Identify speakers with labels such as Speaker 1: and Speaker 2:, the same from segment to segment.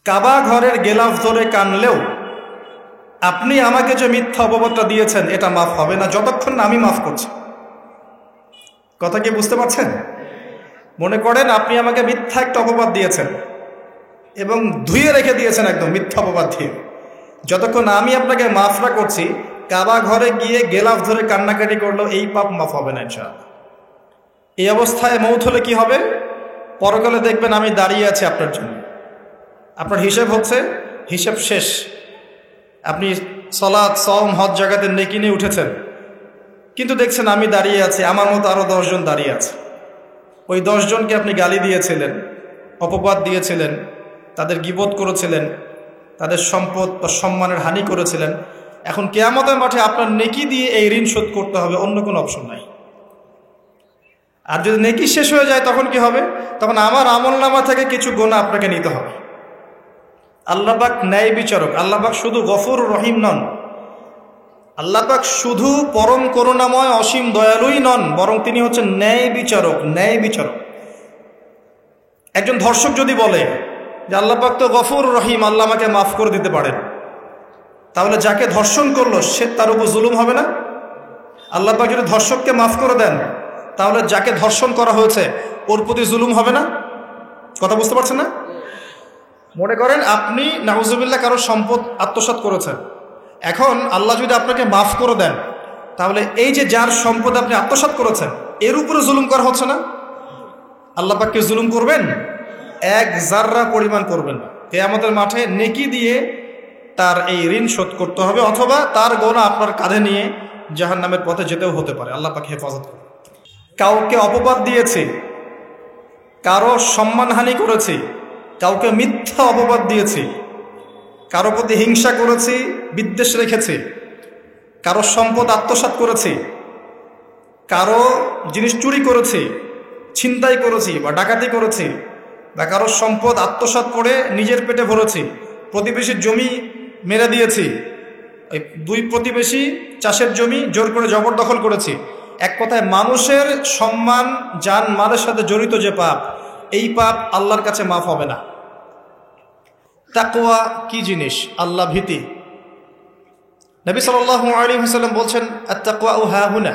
Speaker 1: কাবা ঘরের গেলাফ ধরে কানলেও আপনি আমাকে যে মিথ্যা অপবাদটা দিয়েছেন এটা মাফ হবে না যতক্ষণ না আমি মাফ করছি। কথা কি বুঝতে পারছেন? মনে করেন আপনি আমাকে মিথ্যা একটা অপবাদ দিয়েছেন এবং ধুয়ে রেখে দিয়েছেন একদম মিথ্যা অপবাদ দিয়ে। যতক্ষণ আমি আপনাকে মাফ না করছি, কাবা ঘরে গিয়ে গেলাফ ধরে কান্নাকাটি করলেও এই পাপ মাফ হবে না ইনশাআল্লাহ। এই অবস্থায় মৌত হলে কি হবে? পরকালে দেখবেন আমি দাঁড়িয়ে আছি আপনার জন্য, আপনার হিসেব হচ্ছে, হিসেব শেষ। আপনি সালাত, সওম, হজ জাকাতে নেকি নিয়ে উঠেছেন, কিন্তু দেখছেন আমি দাঁড়িয়ে আছি, আমার মতো আরো 10 জন দাঁড়িয়ে আছে। ওই 10 জনকে আপনি গালি দিয়েছিলেন, অপবাদ দিয়েছিলেন, তাদের গীবত করেছিলেন, তাদের সম্পদ বা সম্মানের হানি করেছিলেন। এখন কিয়ামতের মাঠে আপনার নেকি দিয়ে এই ঋণ শোধ করতে হবে, অন্য কোনো অপশন নাই। আর যদি নেকি শেষ হয়ে যায় তখন কি হবে? তখন আমার আমলনামা থেকে কিছু গুনাহ আপনাকে নিতে হবে। আল্লাহ পাক ন্যায় বিচারক। আল্লাহ পাক শুধু গফুর রহিম নন, আল্লাহ পাক শুধু পরম করুণাময় অসীম দয়ালুই নন, বরং তিনি হচ্ছেন ন্যায় বিচারক। ন্যায় বিচারক। একজন ধর্ষক যদি বলে যে আল্লাহ পাক তো গফুর রহিম, আল্লাহ আমাকে মাফ করে দিতে পারেন, তাহলে যাকে ধর্ষণ করলো সে তার উপর জুলুম হবে না? আল্লাহ পাক যদি ধর্ষককে মাফ করে দেন, তাহলে যাকে ধর্ষণ করা হয়েছে ওর প্রতি জুলুম হবে না? কথা বুঝতে পারছেন না? মনে করেন আপনি নাউজুবিল্লাহ কারো সম্পদ আত্মসাৎ করেছেন, এখন আল্লাহ যদি আপনাকে মাফ করে দেন, তাহলে এই যে যার সম্পদ আপনি আত্মসাৎ করেছেন এর উপরে জুলুম করা হচ্ছে না? আল্লাহ পাককে জুলুম করবেন? এক জাররা পরিমাণ করবেন না। কিয়ামতের মাঠে নেকি দিয়ে তার এই ঋণ শোধ করতে হবে, অথবা তার গোনা আপনার কাঁধে নিয়ে জাহান্নামের পথে যেতেও হতে পারে। আল্লাহ পাক হেফাজত করুন। কাউকে অপবাদ দিয়েছি, কারো সম্মানহানি করেছি, কাউকে মিথ্যা অপবাদ দিয়েছি, কারো প্রতি হিংসা করেছি, বিদ্বেষ রেখেছি, কারো সম্পদ আত্মসাৎ করেছি, কারো জিনিস চুরি করেছি, ছিনতাই করেছি বা ডাকাতি করেছি, বা কারো সম্পদ আত্মসাৎ করে নিজের পেটে ভরেছি, প্রতিবেশীর জমি মেরে দিয়েছি, ওই 2 প্রতিবেশী চাষের জমি জোর করে জবরদখল করেছি। এক কথায় মানুষের সম্মান, জান মালের সাথে জড়িত যে পাপ, এই পাপ আল্লাহর কাছে মাফ হবে না। তাকওয়া কি জিনিস? আল্লাহ ভীতি। নবী সাল্লাল্লাহু আলাইহি ওয়াসাল্লাম বলছেন, আত-তাকওয়া হাহুনা।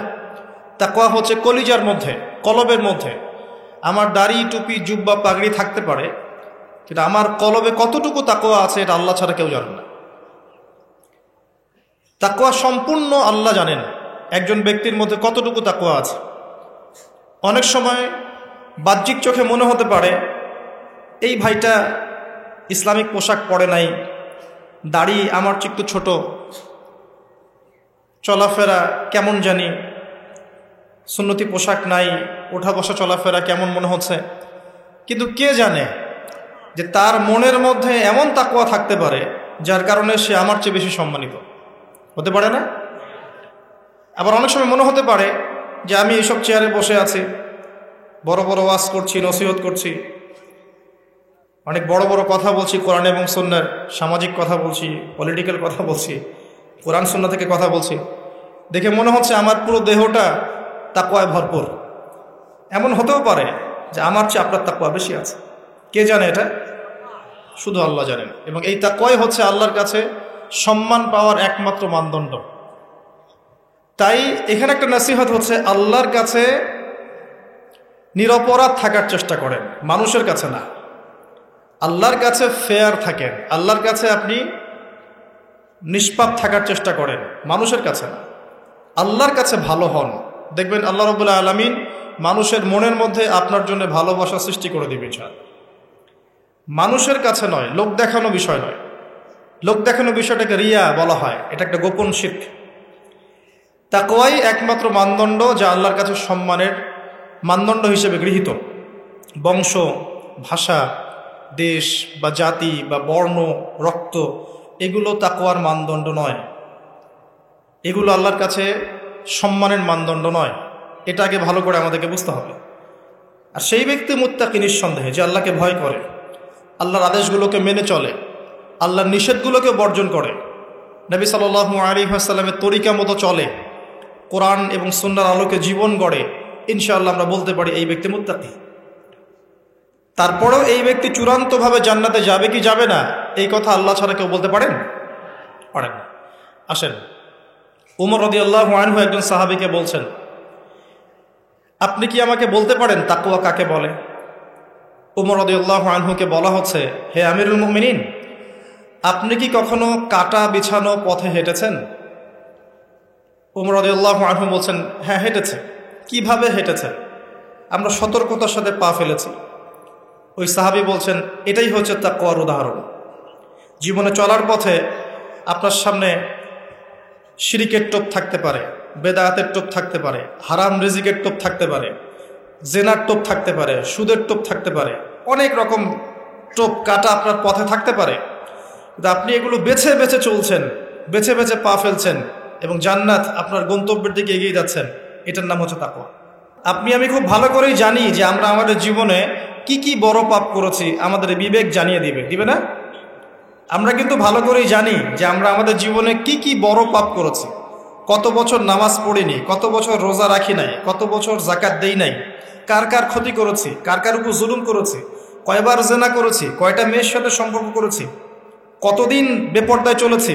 Speaker 1: তাকওয়া হচ্ছে কলিজার মধ্যে, কলবের মধ্যে। আমার দাড়ি, টুপি, জুব্বা, পাগড়ি থাকতে পারে, কিন্তু আমার কলবে কতটুকু তাকওয়া আছে এটা আল্লাহ ছাড়া কেউ জানে না। তাকওয়া সম্পূর্ণ আল্লাহ জানেন একজন ব্যক্তির মধ্যে কতটুকু তাকওয়া আছে। অনেক সময় বাহ্যিক চোখে মনে হতে পারে এই ভাইটা ইসলামিক পোশাক পরে নাই, দাড়ি আমার চেয়ে একটু ছোট, চলাফেরা কেমন জানি, সুন্নতি পোশাক নাই, ওঠা বসা চলাফেরা কেমন মনে হচ্ছে। কিন্তু কে জানে যে তার মনের মধ্যে এমন তাকওয়া থাকতে পারে যার কারণে সে আমার চেয়ে বেশি সম্মানিত হতে পারে না? আবার অনেক সময় মনে হতে পারে যে আমি এইসব চেয়ারে বসে আছি, বড় বড় ওয়াজ করছি, নসিহত করছি, অনেক বড় বড় কথা বলছি, কোরআন এবং সুন্নাহর সামাজিক কথা বলছি, পলিটিক্যাল কথা বলছি, কোরআন সুন্নাহ থেকে কথা বলছি, দেখে মনে হচ্ছে আমার পুরো দেহটা তাকওয়ায় ভরপুর। এমন হতেও পারে যে আমার চেয়ে আপনার তাকওয়া বেশি আছে। কে জানে? এটা শুধু আল্লাহ জানেন। এবং এই তাকওয়াই হচ্ছে আল্লাহর কাছে সম্মান পাওয়ার একমাত্র মানদণ্ড। তাই এখানে একটা নসিহত হচ্ছে, আল্লাহর কাছে নিরপরাধ থাকার চেষ্টা করেন, মানুষের কাছে না। আল্লাহর কাছে ফেয়ার থাকেন, আল্লাহর কাছে আপনি নিষ্পাপ থাকার চেষ্টা করেন, মানুষের কাছে না। আল্লাহর কাছে ভালো হন, দেখবেন আল্লাহ রাব্বুল আলামিন মানুষের মনের মধ্যে আপনার জন্য ভালোবাসা সৃষ্টি করে দিবে। মানুষের কাছে নয়, লোক দেখানো বিষয় নয়। লোক দেখানো বিষয়টাকে রিয়া বলা হয়, এটা একটা গোপন শিরক। তাকওয়াই একমাত্র মানদণ্ড যা আল্লাহর কাছে সম্মানের মানদণ্ড হিসেবে গৃহীত। বংশ, ভাষা, দেশ বা জাতি বা বর্ণ, রক্ত, এগুলো তাকওয়ার মানদণ্ড নয়, এগুলো আল্লাহর কাছে সম্মানের মানদণ্ড নয়। এটা আগে ভালো করে আমাদেরকে বুঝতে হবে। আর সেই ব্যক্তি মুত্তাকি নিঃসন্দেহে, যে আল্লাহকে ভয় করে, আল্লাহর আদেশগুলোকে মেনে চলে, আল্লাহর নিষেধগুলোকে বর্জন করে, নবী সাল্লাল্লাহু আলাইহি ওয়াসাল্লামের তরিকা মতো চলে, কোরআন এবং সুন্নাহর আলোকে জীবন গড়ে, ইনশাআল্লাহ আমরা বলতে পারি এই ব্যক্তি মুত্তাকি। তারপরেও এই ব্যক্তি চূড়ান্তভাবে জান্নাতে যাবে কি যাবে না, এই কথা আল্লাহ ছাড়া কেউ বলতে পারেন না। আসেন, উমর রাদিয়াল্লাহু আনহু একজন সাহাবীকে বলছেন, আপনি কি আমাকে বলতে পারেন তাকওয়া কাকে বলে? উমর রাদিয়াল্লাহু আনহুকে বলা হচ্ছে, হে আমিরুল মুমিনিন, আপনি কি কখনো কাটা বিছানো পথে হেঁটেছেন? উমর রাদিয়াল্লাহু আনহু বলছেন, হ্যাঁ হেঁটেছে। কিভাবে হেঁটেছে? আমরা সতর্কতার সাথে পা ফেলেছি। ওই সাহাবী বলছেন, এটাই হচ্ছে তাকওয়ার উদাহরণ। জীবনে চলার পথে আপনার সামনে শিরিকের টোপ থাকতে পারে, বেদায়াতের টোপ থাকতে পারে, হারাম রিজিকের টোপ থাকতে পারে, জেনার টোপ থাকতে পারে, সুদের টোপ থাকতে পারে, অনেক রকম টোপ কাটা আপনার পথে থাকতে পারে। কিন্তু আপনি এগুলো বেছে বেছে চলছেন, বেছে বেছে পা ফেলছেন এবং জান্নাত আপনার গন্তব্যের দিকে এগিয়ে যাচ্ছেন। এটার নাম হচ্ছে তাকওয়া। আপনি আমি খুব ভালো করেই জানি যে আমরা আমাদের জীবনে কি কি বড় পাপ করেছি, আমাদের বিবেক জানিয়ে দিবে না? আমরা কিন্তু ভালো করেই জানি যে আমরা আমাদের জীবনে কি কি বড় পাপ করেছি। কত বছর নামাজ পড়িনি, কত বছর রোজা রাখি নাই, কত বছর যাকাত দেই নাই, কার কার ক্ষতি করেছি, কার কার উপর জুলুম করেছি, কয়বার জেনা করেছি, কয়টা মেয়ের সাথে সম্পর্ক করেছি, কতদিন বেপর্দায় চলেছি,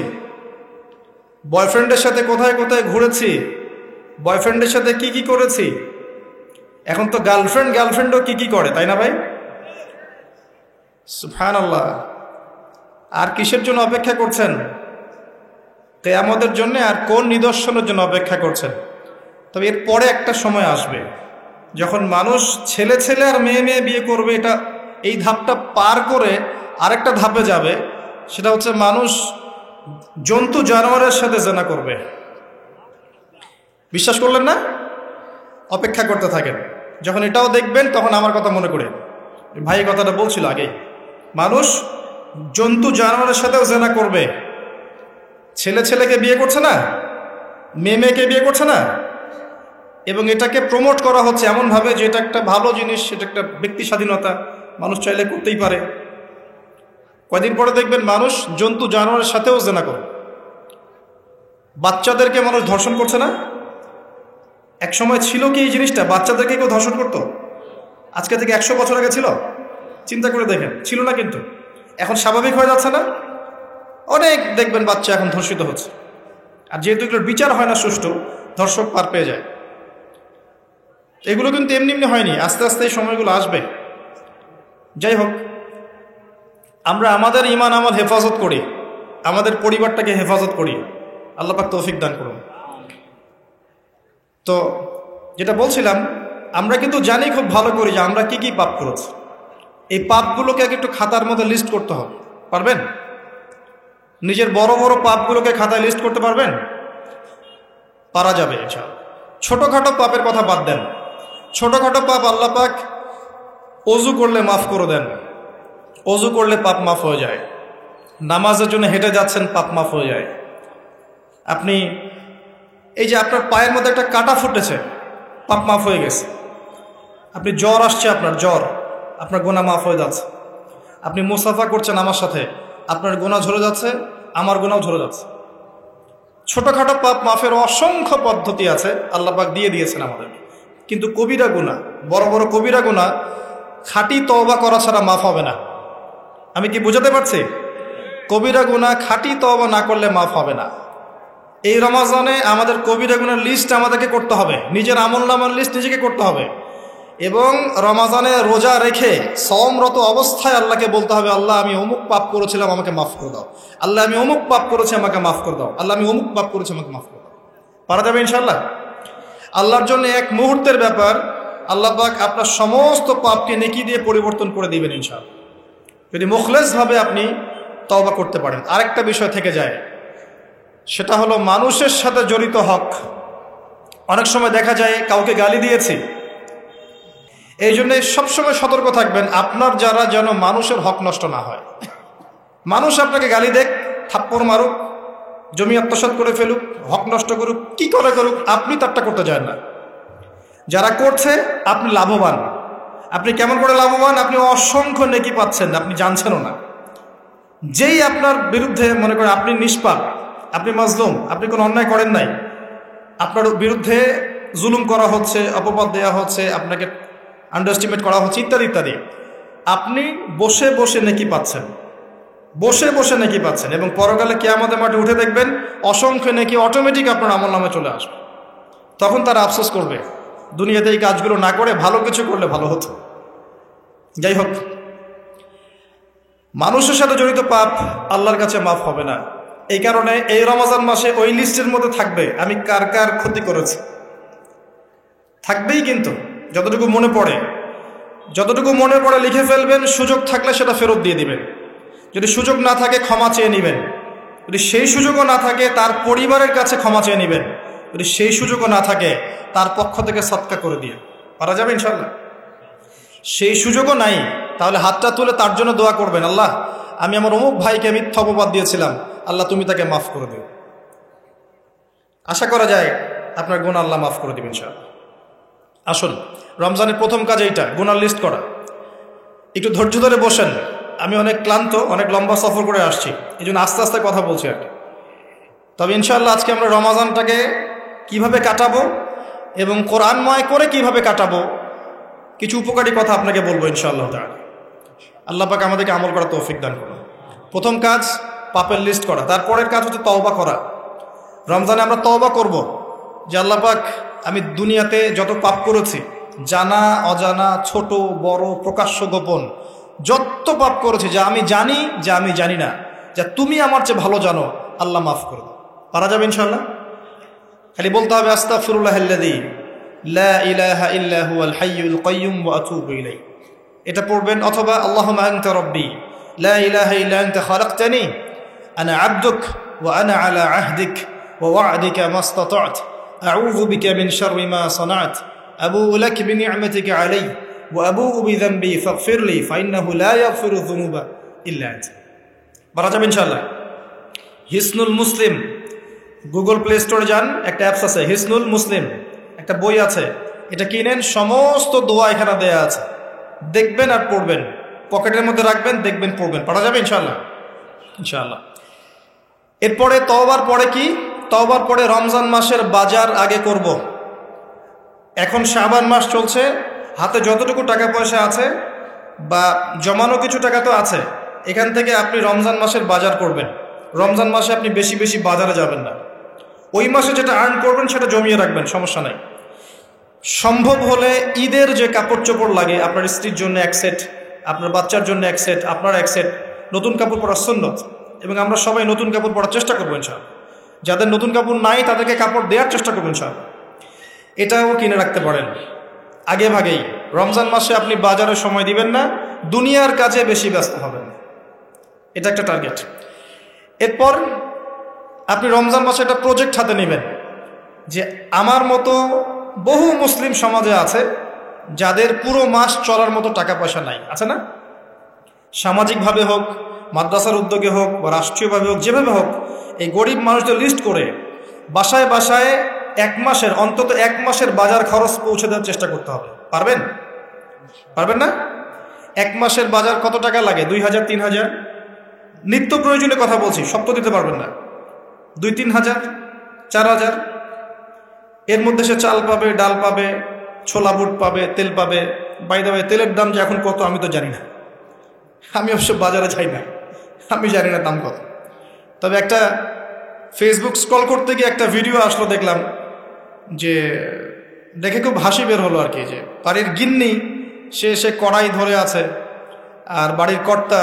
Speaker 1: বয়ফ্রেন্ডের সাথে কোথায় কোথায় ঘুরেছি, বয়ফ্রেন্ডের সাথে কি কি করেছি। এখন তো গার্লফ্রেন্ডও কি কি করে, তাই না ভাই? সুবহানাল্লাহ। আর কিসের জন্য অপেক্ষা করছেন? কিয়ামতের জন্য। আর কোন নিদর্শনের জন্য অপেক্ষা করছেন? তবে এর পরে একটা সময় আসবে যখন মানুষ ছেলে ছেলে আর মেয়ে মেয়ে বিয়ে করবে। এটা এই ধাপটা পার করে আরেকটা ধাপে যাবে, সেটা হচ্ছে মানুষ জন্তু জানোয়ারের সাথে জেনা করবে। বিশ্বাস করলেন না? অপেক্ষা করতে থাকেন। যখন এটাও দেখবেন তখন আমার কথা মনে করে, ভাই কথাটা বলছিল আগেই, মানুষ জন্তু জানোয়ারের সাথেও জেনা করবে। ছেলে ছেলেকে বিয়ে করছে না, মেয়ে মেয়েকে বিয়ে করছে না, এবং এটাকে প্রমোট করা হচ্ছে এমনভাবে যে এটা একটা ভালো জিনিস, এটা একটা ব্যক্তি স্বাধীনতা, মানুষ চাইলে করতেই পারে। কয়দিন পরে দেখবেন মানুষ জন্তু জানোয়ারের সাথেও জেনা করে। বাচ্চাদেরকে মানুষ ধর্ষণ করছে না? এক সময় ছিল কি এই জিনিসটা? বাচ্চাদেরকে কেউ ধর্ষণ করতো? আজকে থেকে 100 বছর আগে ছিল? চিন্তা করে দেখেন, ছিল না। কিন্তু এখন স্বাভাবিক হয়ে যাচ্ছে না? অনেক দেখবেন বাচ্চা এখন ধর্ষিত হচ্ছে। আর যেহেতু এগুলোর বিচার হয় না সুষ্ঠু, ধর্ষক পার পেয়ে যায়। এগুলো কিন্তু এমনি এমনি হয়নি, আস্তে আস্তে এই সময়গুলো আসবে। যাই হোক, আমরা আমাদের ঈমান আমল হেফাজত করি, আমাদের পরিবারটাকে হেফাজত করি। আল্লাহ পাক তৌফিক দান করুন। তো যেটা বলছিলাম, আমরা কিন্তু জানি খুব ভালো করি যে আমরা কি কি পাপ করেছি। এই পাপগুলোকে আগে একটু খাতার মধ্যে লিস্ট করতে হবে। পারবেন? নিজের বড় বড় পাপগুলোকে খাতায় লিস্ট করতে পারবেন? পারা যাবে ইনশাআল্লাহ। ছোটখাটো পাপের কথা বাদ দেন। ছোটখাটো পাপ আল্লাহ পাক অজু করলে মাফ করে দেন। অজু করলে পাপ মাফ হয়ে যায়। নামাজের জন্য হেঁটে যাচ্ছেন, পাপ মাফ হয়ে যায়। আপনি এই যে আপনার পায়ের মধ্যে একটা কাটা ফুটেছে, পাপ মাফ হয়ে গেছে। আপনি জ্বর আসছে, আপনার গোনা মাফ হয়ে যাচ্ছে। আপনি মুসাফা করছেন আমার সাথে, আপনার গোনা ঝরে যাচ্ছে, আমার গোনাও ঝরে যাচ্ছে। ছোটখাটো পাপ মাফের অসংখ্য পদ্ধতি আছে, আল্লাহ পাক দিয়ে দিয়েছেন আমাদের। কিন্তু কবিরা গুনাহ, বড় বড় কবিরা গুনাহ খাঁটি তওবা করা ছাড়া মাফ হবে না। আমি কি বোঝাতে পারছি? কবিরা গুনাহ খাঁটি তওবা না করলে মাফ হবে না। এই রমাজানে আমাদের কবিরা গুনার লিস্ট আমাদেরকে করতে হবে, নিজের আমলনামার লিস্ট নিজেকে করতে হবে। এবং রমাজানে রোজা রেখে সওমরত অবস্থায় আল্লাহকে বলতে হবে, আল্লাহ আমি অমুক পাপ করেছিলাম, আমাকে মাফ করে দাও। আল্লাহ আমি অমুক পাপ করেছি, আমাকে মাফ করে দাও। আল্লাহ আমি অমুক পাপ করেছি, আমাকে মাফ করে দাও। পারা যাবে ইনশাআল্লাহ? আল্লাহর জন্য এক মুহূর্তের ব্যাপার। আল্লাহ পাক আপনার সমস্ত পাপকে নেকি দিয়ে পরিবর্তন করে দিবেন ইনশাআল্লাহ, যদি মুখলেসভাবে আপনি তওবা করতে পারেন। আরেকটা বিষয় থেকে যায়, সেটা হলো মানুষের সাথে জড়িত হক। অনেক সময় দেখা যায় কাউকে গালি দিয়েছি, এই জন্যে সবসময় সতর্ক থাকবেন আপনার যারা যেন মানুষের হক নষ্ট না হয়। মানুষ আপনাকে গালি দেখ, থাপ্পড় মারুক, জমি আত্মসাৎ করে ফেলুক, হক নষ্ট করুক, কি করে করুক, আপনি তারটা করতে যান না। যারা করছে আপনি লাভবান। আপনি কেমন করে লাভবান? আপনি অসংখ্য নেকি পাচ্ছেন, আপনি জানছেনও না। যেই আপনার বিরুদ্ধে মনে করেন আপনি নিষ্পাপ, আপনি মাজলুম, আপনি কোনো অন্যায় করেন নাই, আপনার বিরুদ্ধে জুলুম করা হচ্ছে, অপবাদ দেওয়া হচ্ছে, আপনাকে আন্ডারস্টিমেট করা হচ্ছে, ইত্যাদি ইত্যাদি, আপনি বসে বসে নেকি পাচ্ছেন, বসে বসে নেকি পাচ্ছেন, এবং পরকালে কিয়ামতের মাঠে উঠে দেখবেন অসংখ্য নেকি অটোমেটিক আপনার আমলনামে চলে আসবে। তখন তারা আফসোস করবে দুনিয়াতে এই কাজগুলো না করে ভালো কিছু করলে ভালো হতো। যাই হোক, মানুষের সাথে জড়িত পাপ আল্লাহর কাছে মাফ হবে না। এই কারণে এই রমজান মাসে ওই লিস্টের মধ্যে থাকবে আমি কার কার ক্ষতি করেছি, থাকবেই। কিন্তু যতটুকু মনে পড়ে লিখে ফেলবেন, সুযোগ থাকলে সেটা ফেরত দিয়ে দিবেন। যদি সুযোগ না থাকে ক্ষমা চেয়ে নেবেন, যদি সেই সুযোগও না থাকে তার পরিবারের কাছে ক্ষমা চেয়ে নেবেন, যদি সেই সুযোগও না থাকে তার পক্ষ থেকে সদকা করে দিয়ে পারা যাবে ইনশাল্লাহ। সেই সুযোগও নাই, তাহলে হাতটা তুলে তার জন্য দোয়া করবেন, আল্লাহ আমি আমার অমুক ভাইকে মিথ্যা অপবাদ দিয়েছিলাম, আল্লাহ তুমি তাকে মাফ করে দিও। আশা করা যায় আপনার গুনাহ আল্লাহ মাফ করে দিবেন ইনশাআল্লাহ। আসুন, রমজানের প্রথম কাজ এইটা, গুনার লিস্ট করা। একটু ধৈর্য ধরে বসেন, আমি অনেক ক্লান্ত, অনেক লম্বা সফর করে আসছি, এই জন্য আস্তে আস্তে কথা বলছি আর কি। তবে ইনশাআল্লাহ আজকে আমরা রমজানটাকে কিভাবে কাটাবো এবং কোরআনময় করে কিভাবে কাটাবো, কিছু উপকারী কথা আপনাকে বলবো ইনশাআল্লাহ তাআলা। আল্লাহ পাক আমাদেরকে আমল করার তৌফিক দান করুন। প্রথম কাজ পাপের লিস্ট করা, তারপরের কাজ হচ্ছে তওবা করা। রমজানে আমরা তওবা করব যে আল্লাহ পাক আমি দুনিয়াতে যত পাপ করেছি, জানা অজানা, ছোট বড়, প্রকাশ্য গোপন, যত পাপ করেছি, যা আমি জানি যা আমি জানি না, যা তুমি আমার চেয়ে ভালো জানো, আল্লাহ মাফ করে দাও। পারা যাবে ইনশাআল্লাহ। খালি বলতে হবে আস্তাগফিরুল্লাহাল্লাযী লা ইলাহা ইল্লা হুয়াল হাইয়ুল কাইয়্যুম ওয়া আতুবু ইলাইহি, এটা পড়বেন। অথবা আল্লাহুম্মা আনতা রাব্বী লা ইলাহা ইল্লা আনতা খালাকতানি আনা আবদুক ওয়া আনা আলা আহদিক ওয়া ওয়া'দিকা মাস্তাতা'তু আউযু বিকা মিন শাররি মা সানা'তু আবুউ লাক বিনি'মাতিকা আলাইয়া ওয়া আবুউ বিযানবি ফাগফিরলি ফাইন্নাহু লা ইয়াগফিরু যুনুবা ইল্লা আনতা। পারা যাবে ইনশাআল্লাহ। হিসনুল মুসলিম, গুগল প্লে স্টোরে যান, একটা অ্যাপস আছে হিসনুল মুসলিম, একটা বই আছে, এটা কিনেন, সমস্ত দোয়া এখানে দেয়া আছে, দেখবেন আর পড়বেন, পকেটের মধ্যে রাখবেন, দেখবেন, পড়বেন। পারা যাবে ইনশাআল্লাহ। ইনশাআল্লাহ। এরপরে তওবার পরে কি? তওবার পরে রমজান মাসের বাজার আগে করব। এখন শাবান মাস চলছে, হাতে যতটুকু টাকা পয়সা আছে বা জমানো কিছু টাকা তো আছে, এখান থেকে আপনি রমজান মাসের বাজার করবেন। রমজান মাসে আপনি বেশি বেশি বাজারে যাবেন না, ওই মাসে যেটা আর্ন করবেন সেটা জমিয়ে রাখবেন, সমস্যা নাই। সম্ভব হলে ঈদের যে কাপড় চোপড় লাগে, আপনার স্ত্রীর জন্য এক সেট, আপনার বাচ্চার জন্য এক সেট, আপনার এক সেট, নতুন কাপড় পরার সুন্নত, এবং আমরা সবাই নতুন কাপড় পরার চেষ্টা করবো ইনশাআল্লাহ। যাদের নতুন কাপড় নাই তাদেরকে কাপড় দেওয়ার চেষ্টা করবো ইনশাআল্লাহ। এটাও কিনে রাখতে পারেন আগে ভাগেই। রমজান মাসে আপনি বাজারে সময় দিবেন না, দুনিয়ার কাজে বেশি ব্যস্ত হবেন, এটা একটা টার্গেট। এরপর আপনি রমজান মাসে একটা প্রজেক্ট হাতে নেবেন যে আমার মতো বহু মুসলিম সমাজে আছে যাদের পুরো মাস চলার মতো টাকা পয়সা নাই, আছে না? সামাজিকভাবে হোক, মাদ্রাসার উদ্যোগে হোক, বা রাষ্ট্রীয়ভাবে হোক, যেভাবে হোক, এই গরিব মানুষদের লিস্ট করে বাসায় বাসায় এক মাসের, অন্তত এক মাসের বাজার খরচ পৌঁছে দেওয়ার চেষ্টা করতে হবে। পারবেন? পারবেন না? এক মাসের বাজার কত টাকা লাগে? 2000, 3000, নিত্য প্রয়োজনীয় কথা বলছি, সব তো দিতে পারবেন না। 2-3 হাজার, 4000, এর মধ্যে সে চাল পাবে, ডাল পাবে, ছোলা বুট পাবে, তেল পাবে। বাই দ্য ওয়ে, তেলের দাম যে এখন কত আমি তো জানি না, আমি অবশ্য বাজারে যাই না, আমি জানি না দাম কত। তবে একটা ফেসবুক স্ক্রল করতে গিয়ে একটা ভিডিও আসলো, দেখলাম, যে দেখে খুব হাসি বের হলো আর কি, যে বাড়ির গিন্নি সে কড়াই ধরে আছে, আর বাড়ির কর্তা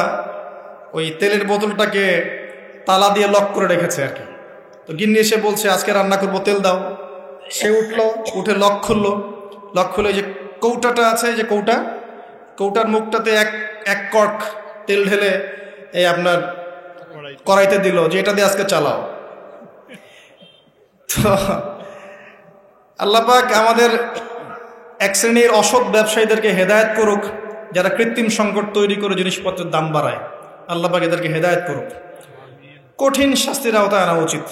Speaker 1: ওই তেলের বোতলটাকে তালা দিয়ে লক করে রেখেছে আর কি। তো গিন্নি এসে বলছে আজকে রান্না করবো, তেল দাও। সে উঠলো, উঠে লক খুললো, লক খুলে যে কৌটাটা আছে, যে কৌটার মুখটাতে এক কর্ক তেল ঢেলে এই আপনার কড়াইতে দিল, যে এটা দিয়ে আজকে চালাও। তো আল্লাহ পাক আমাদের এক শ্রেণীর অসৎ ব্যবসায়ীদেরকে হেদায়েত করুক, যারা কৃত্রিম সংকট তৈরি করে জিনিসপত্রের দাম বাড়ায়। আল্লাহ পাক এদেরকে হেদায়েত করুক, কঠিন শাস্তির আওতায় আনা উচিত।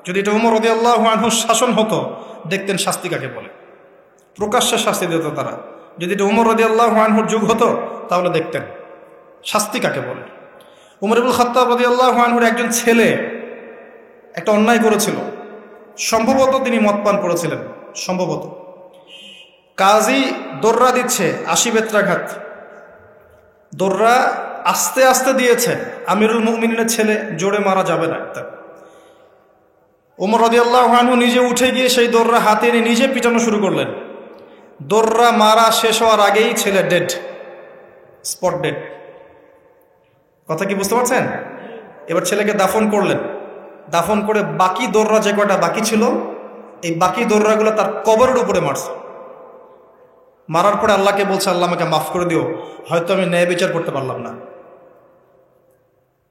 Speaker 1: যদি এটা ওমর রাদিয়াল্লাহু আনহুর শাসন হতো, দেখতেন শাস্তি কাকে বলে, প্রকাশ্যে শাস্তি দিত তারা। যদি এটা ওমর রাদিয়াল্লাহু আনহুর যুগ হতো, তাহলে দেখতেন শাস্তি কাকে বলে। উমর ইবনুল খাত্তাব রাদিয়াল্লাহু আনহুর একজন ছেলে একটা অন্যায় করেছিল, সম্ভবত তিনি মদ পান করেছিলেন, সম্ভবত। কাজী দৌড়া দিচ্ছে 80 বেত্রাঘাত। দৌড়া আস্তে আস্তে দিয়েছে, আমিরুল মুমিনের ছেলে, জোরে মারা যাবে না। ওমর রাদিয়াল্লাহু আনহু নিজে উঠে গিয়ে সেই দৌড়া হাতে এনে নিজে পিটানো শুরু করলেন। দৌড়া মারা শেষ হওয়ার আগেই ছেলে ডেড, স্পট ডেড। কথা কি বুঝতে পারছেন? এবার ছেলেকে দাফন করলেন। দাফন করে বাকি দৌড়া যে কয়টা বাকি ছিল, এই বাকি দৌড়াগুলো তার কবরের উপরে মারছে। মারার পরে আল্লাহকে বলছে, আল্লাহ আমাকে মাফ করে দিও, হয়তো আমি ন্যায় বিচার করতে পারলাম না।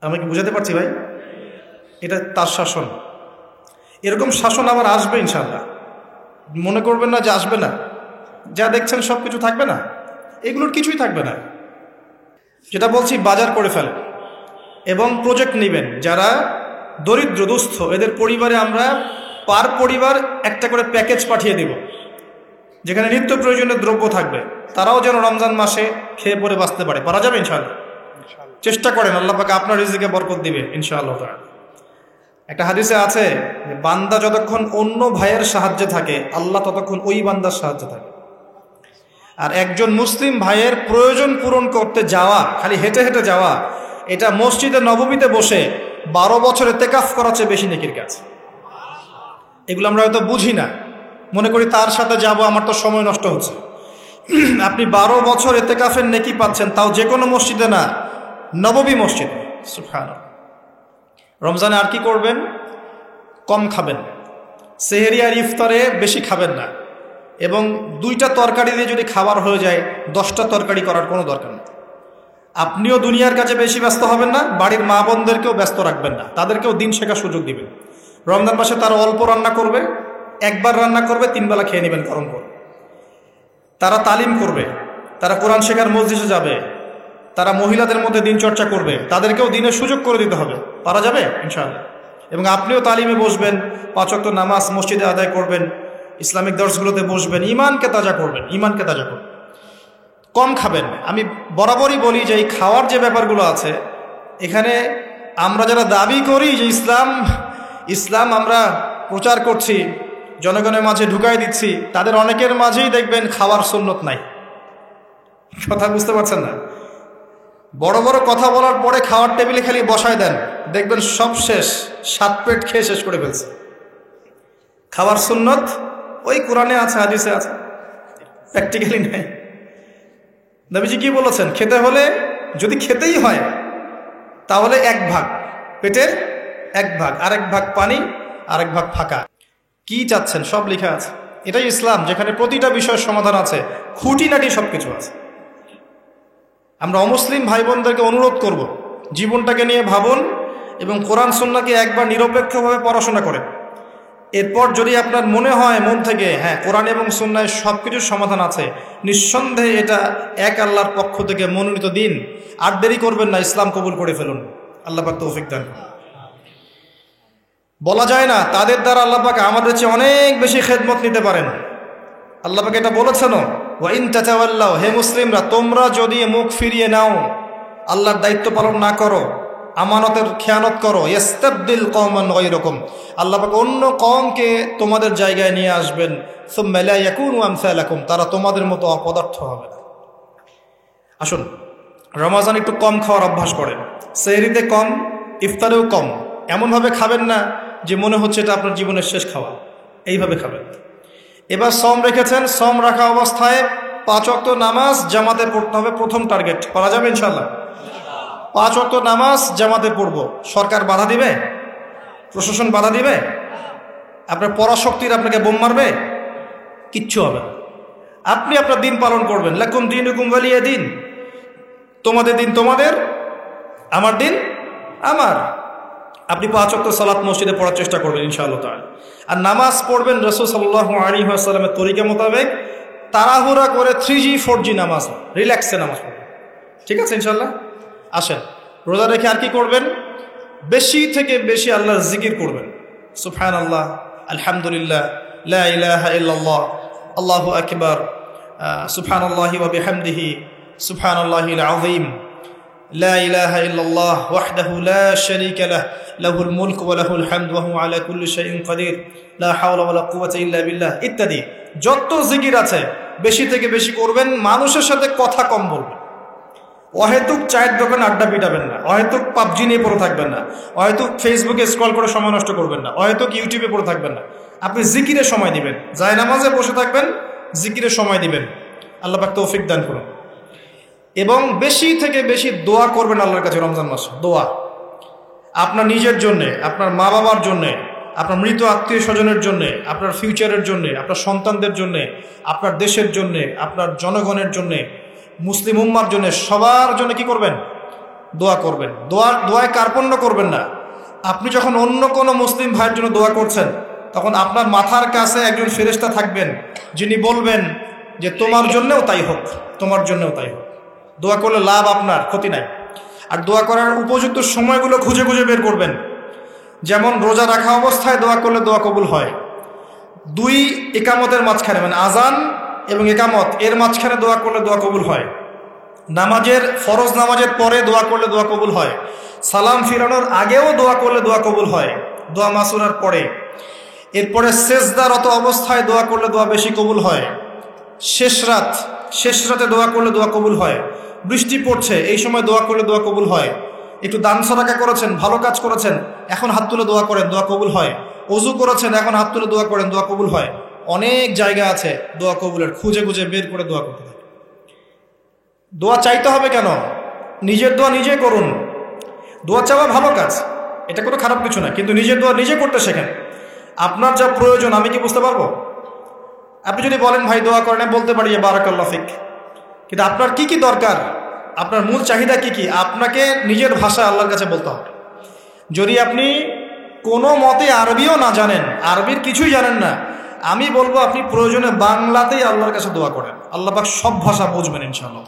Speaker 1: আমি কি বুঝাতে পারছি ভাই? এটা তার শাসন। এরকম শাসন আবার আসবে ইনশাআল্লাহ। মনে করবেন না যে আসবে না। যা দেখছেন সব কিছু থাকবে না, এগুলোর কিছুই থাকবে না। যেটা বলছি, বাজার করে ফেলেন এবং প্রজেক্ট নেবেন। যারা দরিদ্র দুস্থ, এদের পরিবারে আমরা পার পরিবার একটা করে প্যাকেজ পাঠিয়ে দেব, যেখানে নিত্য প্রয়োজনীয় দ্রব্য থাকবে। তারাও যেন রমজান মাসে খেয়ে পরে বাঁচতে পারে। পারা যাবে ইনশাআল্লাহ? চেষ্টা করেন, আল্লাহ পাক আপনার রিজিকে বরকত দিবে ইনশাআল্লাহ। একটা হাদিসে আছে যে বান্দা যতক্ষণ অন্য ভাইয়ের সাহায্যে থাকে, আল্লাহ ততক্ষণ ওই বান্দার সাহায্যে থাকে। আর একজন মুসলিম ভাইয়ের প্রয়োজন পূরণ করতে যাওয়া, খালি হেঁটে হেঁটে যাওয়া, এটা মসজিদে নববীতে বসে 12 বছর ইতিকাফ করার চেয়ে বেশি নেকির কাজ। এগুলো আমরা হয়তো বুঝি না, মনে করি তার সাথে যাব, আমার তো সময় নষ্ট হচ্ছে। আপনি 12 বছর ইতিকাফের নেকি পাচ্ছেন, তাও যে কোনো মসজিদে না, নববী মসজিদে। সুবহানাল্লাহ। রমজানে আর কি করবেন? কম খাবেন, সেহরি আর ইফতারে বেশি খাবেন না, এবং 2টা তরকারি দিয়ে যদি খাবার হয়ে যায়, 10টা তরকারি করার কোনো দরকার নেই। আপনিও দুনিয়ার কাছে বেশি ব্যস্ত হবেন না, বাড়ির মা বোনদেরকেও ব্যস্ত রাখবেন না, তাদেরকেও দিন শেখার সুযোগ দিবেন। রমজান মাসে তারা অল্প রান্না করবে, একবার রান্না করবে, 3 বেলা খেয়ে নেবেন গরম করে। তারা তালিম করবে, তারা কোরআন শেখার মজলিসে যাবে, তারা মহিলাদের মধ্যে দিন চর্চা করবে, তাদেরকেও দিনের সুযোগ করে দিতে হবে। পারা যাবে ইনশাআল্লাহ। এবং আপনিও তালিমে বসবেন, 5 ওয়াক্ত নামাজ মসজিদে আদায় করবেন, ইসলামিক দর্শগুলোতে বসবেন, ইমানকে তাজা করবেন, ইমানকে তাজা করবেন। কম খাবেন। আমি বরাবরই বলি যে এই খাওয়ার যে ব্যাপারগুলো আছে, এখানে আমরা যারা দাবি করি যে ইসলাম আমরা প্রচার করছি, জনগণের মাঝে ঢুকাই দিচ্ছি, তাদের অনেকের মাঝেই দেখবেন খাওয়ার সুন্নত নাই। কথা বুঝতে পারছেন না? বড় বড় কথা বলার পরে খাওয়ার টেবিলে খালি বসায় দেন, দেখবেন সব শেষ, 7 পেট খেয়ে শেষ করে ফেলছে। খাওয়ার সুন্নত ওই কোরআনে আছে, হাদিসে আছে, প্র্যাকটিক্যালি নাই। নবীজি কি বলেছেন? খেতে হলে, যদি খেতেই হয়, তাহলে 1 ভাগ, পেটের 1 ভাগ, আরেক ভাগ পানি, আরেক ভাগ ফাঁকা। কি চাচ্ছেন সব লেখা আছে। এটাই ইসলাম, যেখানে প্রতিটা বিষয়ের সমাধান আছে, খুঁটিনাটি সব কিছু আছে। আমরা অমুসলিম ভাই বোনদেরকে অনুরোধ করব, জীবনটাকে নিয়ে ভাবুন এবং কোরআন সুন্নাহকে একবার নিরপেক্ষভাবে পড়াশোনা করেন। এরপর যদি আপনার মনে হয় মন থেকে, হ্যাঁ, কোরআন এবং সুন্নায় সব কিছুর সমাধান আছে, নিঃসন্দেহে এটা এক আল্লাহর পক্ষ থেকে মনোনীত দিন, আর দেরি করবেন না, ইসলাম কবুল করে ফেলুন। আল্লাহ পাক তৌফিক দান। বলা যায় না তাদের দ্বারা আল্লাহ পাক আমাদের চেয়ে অনেক বেশি খেদমত নিতে পারেন। আল্লাহ পাক এটা বলেছেন, ওয়া ইন তাতাওয়াল্লাউ, হে মুসলিমরা, তোমরা যদি মুখ ফিরিয়ে নাও, আল্লাহর দায়িত্ব পালন না করো, আমানতের খেয়ানত করো, ইস্তাবদিল কওমান গায়রাকুম, আল্লাহ পাক অন্য কওমকে তোমাদের জায়গায় নিয়ে আসবেন, সুম্মা লা ইয়াকুনু আমসালাকুম, তারা তোমাদের মতো অপদার্থ হবে না। আসুন, রমজান একটু কম খাওয়ার অভ্যাস করেন, সেহরিতে কম, ইফতারেও কম। এমনভাবে খাবেন না যে মনে হচ্ছে এটা আপনার জীবনের শেষ খাওয়া, এইভাবে খাবেন। এবার সম রেখেছেন, সম রাখা অবস্থায় 5 ওয়াক্ত নামাজ জামাতে পড়তে হবে, প্রথম টার্গেট। পারা যাবে ইনশাআল্লাহ? 5 ওয়াক্ত নামাজ জামাতে পড়ব। সরকার বাধা দিবে? প্রশাসন বাধা দিবে? আপনার পরাশক্তির আপনাকে বোম মারবে? কিচ্ছু হবে না। আপনি আপনার দিন পালন করবেন। লাকুম দীনুকুম ওয়ালিয়া দিন, তোমাদের দিন তোমাদের, আমার দিন আমার। আপনি 5 ওয়াক্ত সালাত মসজিদে পড়ার চেষ্টা করবেন ইনশাআল্লাহ তাআলা। আর নামাজ পড়বেন রাসূল সাল্লাল্লাহু আলাইহি ওয়াসাল্লামের তরিকা মোতাবেক, তাড়াহুড়া করে 3G 4G নামাজ, রিল্যাক্সে নামাজ পড়বেন। ঠিক আছে ইনশাআল্লাহ? আসেন, রোজা রেখে আর কি করবেন? বেশি থেকে বেশি আল্লাহর জিকির করবেন। সুবহানাল্লাহ, আলহামদুলিল্লাহ, লা ইলাহা ইল্লাল্লাহ, আল্লাহু আকবার, সুবহানাল্লাহি ওয়া বিহামদিহি, সুবহানাল্লাহিল আযীম, লা ইলাহা ইল্লাল্লাহ ওয়াহদাহু লা শারীকা লাহ, লাহুল মুলকু ওয়া লাহুল হামদু ওয়া হুয়া আলা কুল্লি শাইইন কাদির, লা হাওলা ওয়া লা কুওয়াতা ইল্লা বিল্লাহ ইত্যাদি। যত জিকির আছে বেশি থেকে বেশি করবেন। মানুষের সাথে কথা কম বলবেন। অহেতুক চায়ের দোকানে আড্ডা পিটাবেন না, অহেতুক পাবজি নিয়ে পড়ে থাকবেন না, অহেতুক ফেসবুকে স্ক্রল করে সময় নষ্ট করবেন না, অহেতুক ইউটিউবে পড়ে থাকবেন না। আপনি জিকিরে সময় দিবেন, জায়নামাজে বসে থাকবেন, জিকিরে সময় দিবেন। আল্লাহ পাক তৌফিক দান করুন। এবং বেশি থেকে বেশি দোয়া করবেন আল্লাহর কাছে রমজান মাসে। দোয়া আপনার নিজের জন্যে, আপনার মা বাবার জন্যে, আপনার মৃত আত্মীয় স্বজনের জন্যে, আপনার ফিউচারের জন্যে, আপনার সন্তানদের জন্যে, আপনার দেশের জন্যে, আপনার জনগণের জন্যে, মুসলিম উম্মার জন্য, সবার জন্য কি করবেন? দোয়া করবেন। দোয়ায় কার্পণ্য করবেন না। আপনি যখন অন্য কোনো মুসলিম ভাইয়ের জন্য দোয়া করছেন, তখন আপনার মাথার কাছে একজন ফেরেশতা থাকবেন, যিনি বলবেন যে তোমার জন্যও তাই হোক, তোমার জন্যও তাই হোক। দোয়া করলে লাভ, আপনার ক্ষতি নাই। আর দোয়া করার উপযুক্ত সময়গুলো খুঁজে খুঁজে বের করবেন। যেমন রোজা রাখা অবস্থায় দোয়া করলে দোয়া কবুল হয়। 2 ইকামতের মাঝখানে, মানে আজান এবং একামত এর মাঝখানে দোয়া করলে দোয়া কবুল হয়। নামাজের, ফরজ নামাজের পরে দোয়া করলে দোয়া কবুল হয়। সালাম ফিরানোর আগেও দোয়া করলে দোয়া কবুল হয়, দোয়া মাসুরার পরে। এরপরে সেজদারত অবস্থায় দোয়া করলে দোয়া বেশি কবুল হয়। শেষ রাতে দোয়া করলে দোয়া কবুল হয়। বৃষ্টি পড়ছে, এই সময় দোয়া করলে দোয়া কবুল হয়। একটু দান সাদাকা করেছেন, ভালো কাজ করেছেন, এখন হাত তুলে দোয়া করেন, দোয়া কবুল হয়। ওযু করেছেন, এখন হাত তুলে দোয়া করেন, দোয়া কবুল হয়। অনেক জায়গা আছে দোয়া কবুলের, খুঁজে খুঁজে বের করে দোয়া করতে থাকে। দোয়া চাইতে হবে কেন? নিজের দোয়া নিজে করুন। দোয়া চাওয়া ভালো কাজ, এটা কোনো খারাপ কিছু না, কিন্তু নিজের দোয়া নিজে করতে শেখেন। আপনার যা প্রয়োজন আমি কি বুঝতে পারবো? আপনি যদি বলেন ভাই দোয়া করেন, বলতে পারি বারাকাল্লাহ ফিক, কিন্তু আপনার কি কি দরকার, আপনার মূল চাহিদা কি কি, আপনাকে নিজের ভাষা আল্লাহর কাছে বলতে হবে। যদি আপনি কোনো মতে আরবিও না জানেন, আরবির কিছুই জানেন না, আমি বলবো আপনি প্রয়োজনে বাংলাতেই আল্লাহর কাছে দোয়া করেন। আল্লাহ পাক সব ভাষা বুঝবেন ইনশাআল্লাহ।